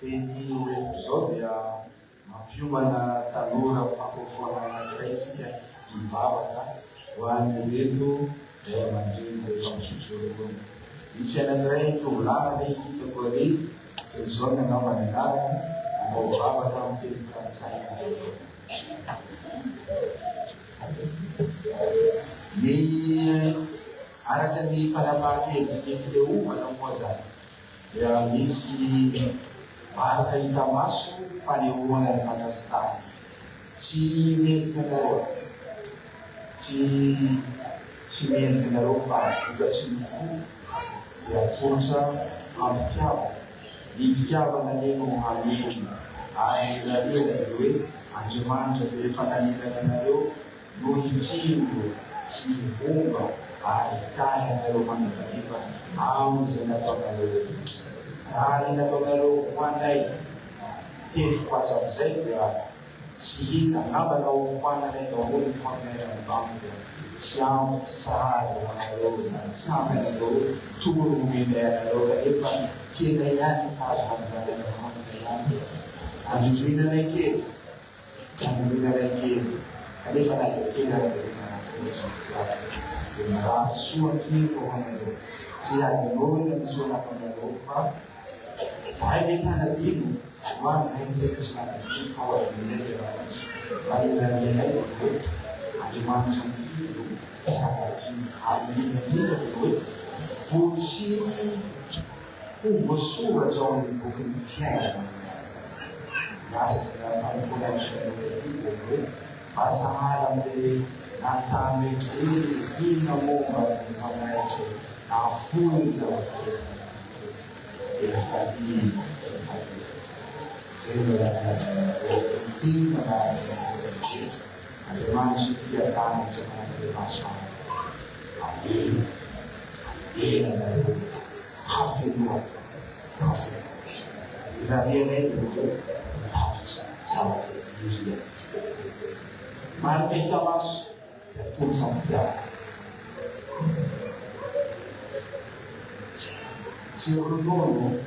Speaker 2: teny hoentiko zao dia mampiomana tanora fampiofoana anankiray isika mivavaka ho an'ny reto izay aman-dreny izay fampisotro rony. Misy anankiray tovolahy hitako ary izay zao ny angambany anarany ambao mivavaka amin'ny teny frantsay izay. Ny araka ny fanapahan-kevitsy ny leo manao moa zany dia misy marika hita maso fanehoana ny fanasitany. Tsy mendrika anareo, tsy mendrika anareo fa vokatsy ny fo dia tolotra ampitiava. Ny fitiavana leno hameny ary narena dia hoe Andriamanitra izay efa nanerana anareo no hitsiro sy homba ary tahy anareo manakariva amin'izay nataonareo rehetra. Ary nataonareo hoanay teriko azy amin'izay dia tsy hina angambana hoananay daholo ny hoanay ambany dia tsy ampy tsy sahaza hoanareo zany, tsy ampy anareo toro homenay anareo kanefa tena ihany azo amin'izany Andriamanitra ihany dia androminanay kely, androminanay kely kanefa na dia kely androminanay kely tsy mifiara dia maraha soakilo hoanareo. Tsy adinoina ny soanapanareo fa zahay mety hanadino hoany zahay mety tsy manadino fa ho adinay zay rahatsy fa ilarenay hoe Andriamanitra mifiro tsy hadatiny ary minadina dia hoe ho tsy ho voasoratra ao amin'ny bokin'ny fiainana. Miasa zay nafanikona amin'ny fiainana dia hoe vazahala amin'ilay nantany hoe inona momba ny manaitry afoly zavatra rehetra efadi zay no tina manaraka Andriamanitra fiatany sy manakremasy amena amena hafenoa ilarenay hoe tapitra zavatra iria marika hita maso dia tolotra mitiava. Se eu não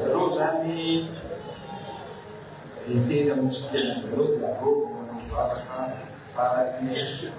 Speaker 2: Zareo zany teny amin'ny tsotena zareo dia avao manambaraka faraky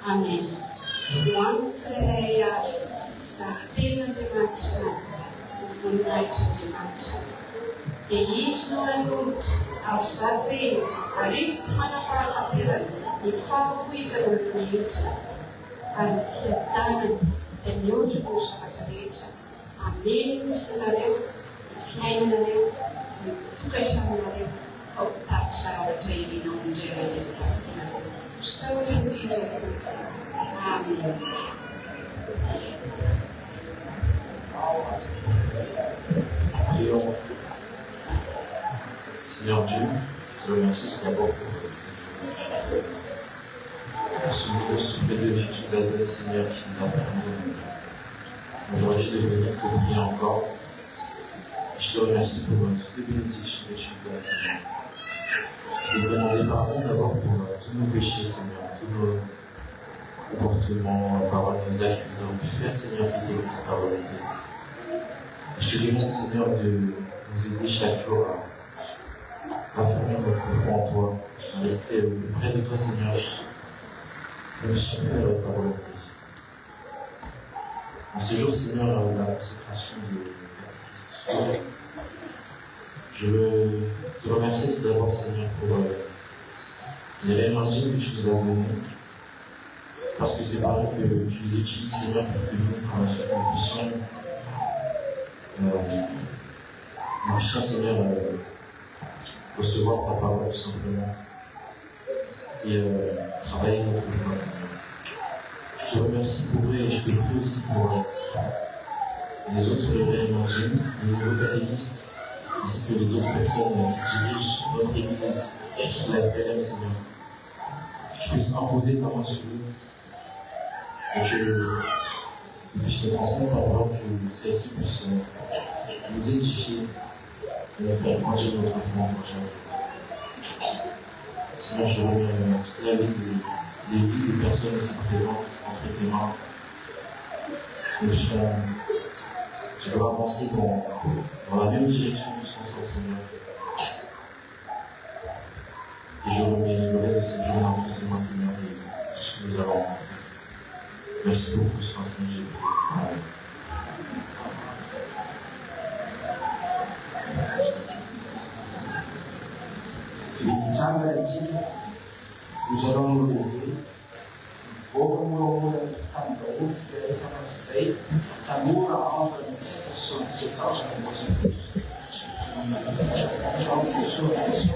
Speaker 7: Amen. Once I Saktina Demansa, Fundaita Demansa. The East Noranut of Sati, a lift Manapara Piran, the far freezer creator, and Fiatana, the notable Satarita, a name Funarel, Flanarel, Freshanarel, of Tapsa, trading on Jerry Castina. So do Jesus. Amen.
Speaker 12: Prions. Seigneur Dieu, je te remercie tout d'abord pour ce souffle de vie que tu nous as donné, Seigneur, qui nous a permis aujourd'hui de venir te prier encore. Je te remercie pour toutes les bénédictions que tu nous donnes, Seigneur. Je te demander pardon d'abord pour tous nos péchés, Seigneur, tous nos comportements, paroles, nos actes que nous avons pu faire, Seigneur, qui étaient contre ta volonté. Je te demande, Seigneur, de nous aider chaque jour à affirmer notre foi en toi, à rester près de toi, Seigneur, et de souffrir ta volonté. En ce jour, Seigneur, la consécration de catéchisme, je veux te remercier tout d'abord, Seigneur, pour l'évangile que tu nous as donné, parce que c'est par là que tu nous utilises, Seigneur, pour que nous, par la suite, nous puissions, Seigneur, recevoir ta parole tout simplement et travailler notre foi, Seigneur. Je te remercie pour eux et je te prie aussi pour les autres évangiles, les nouveaux catéchistes, ainsi que les autres personnes qui dirigent notre Église, qui la FLM, Seigneur. Que tu puisses imposer ta main sur eux et que tu puisses nous transmettre ta parole, que celle-ci puisse nous édifier et nous faire grandir notre foi en toi. Seigneur, je remets toute la vie des vies des personnes ici présentes entre tes mains. Que nous puissions toujours avancer dans la même direction tous ensemble, Seigneur. Et je remets le reste de cette journée entre ses mains, Seigneur, et tout ce que nous avons rencontré. Merci beaucoup, Seigneur Jésus. Amen.
Speaker 2: Changa ichi Nous allons nous lever. Il faut que nous remontions comme d'autres, c'est ça va se faire. Quand nous rentrons dans cette situation, c'est pas une chose.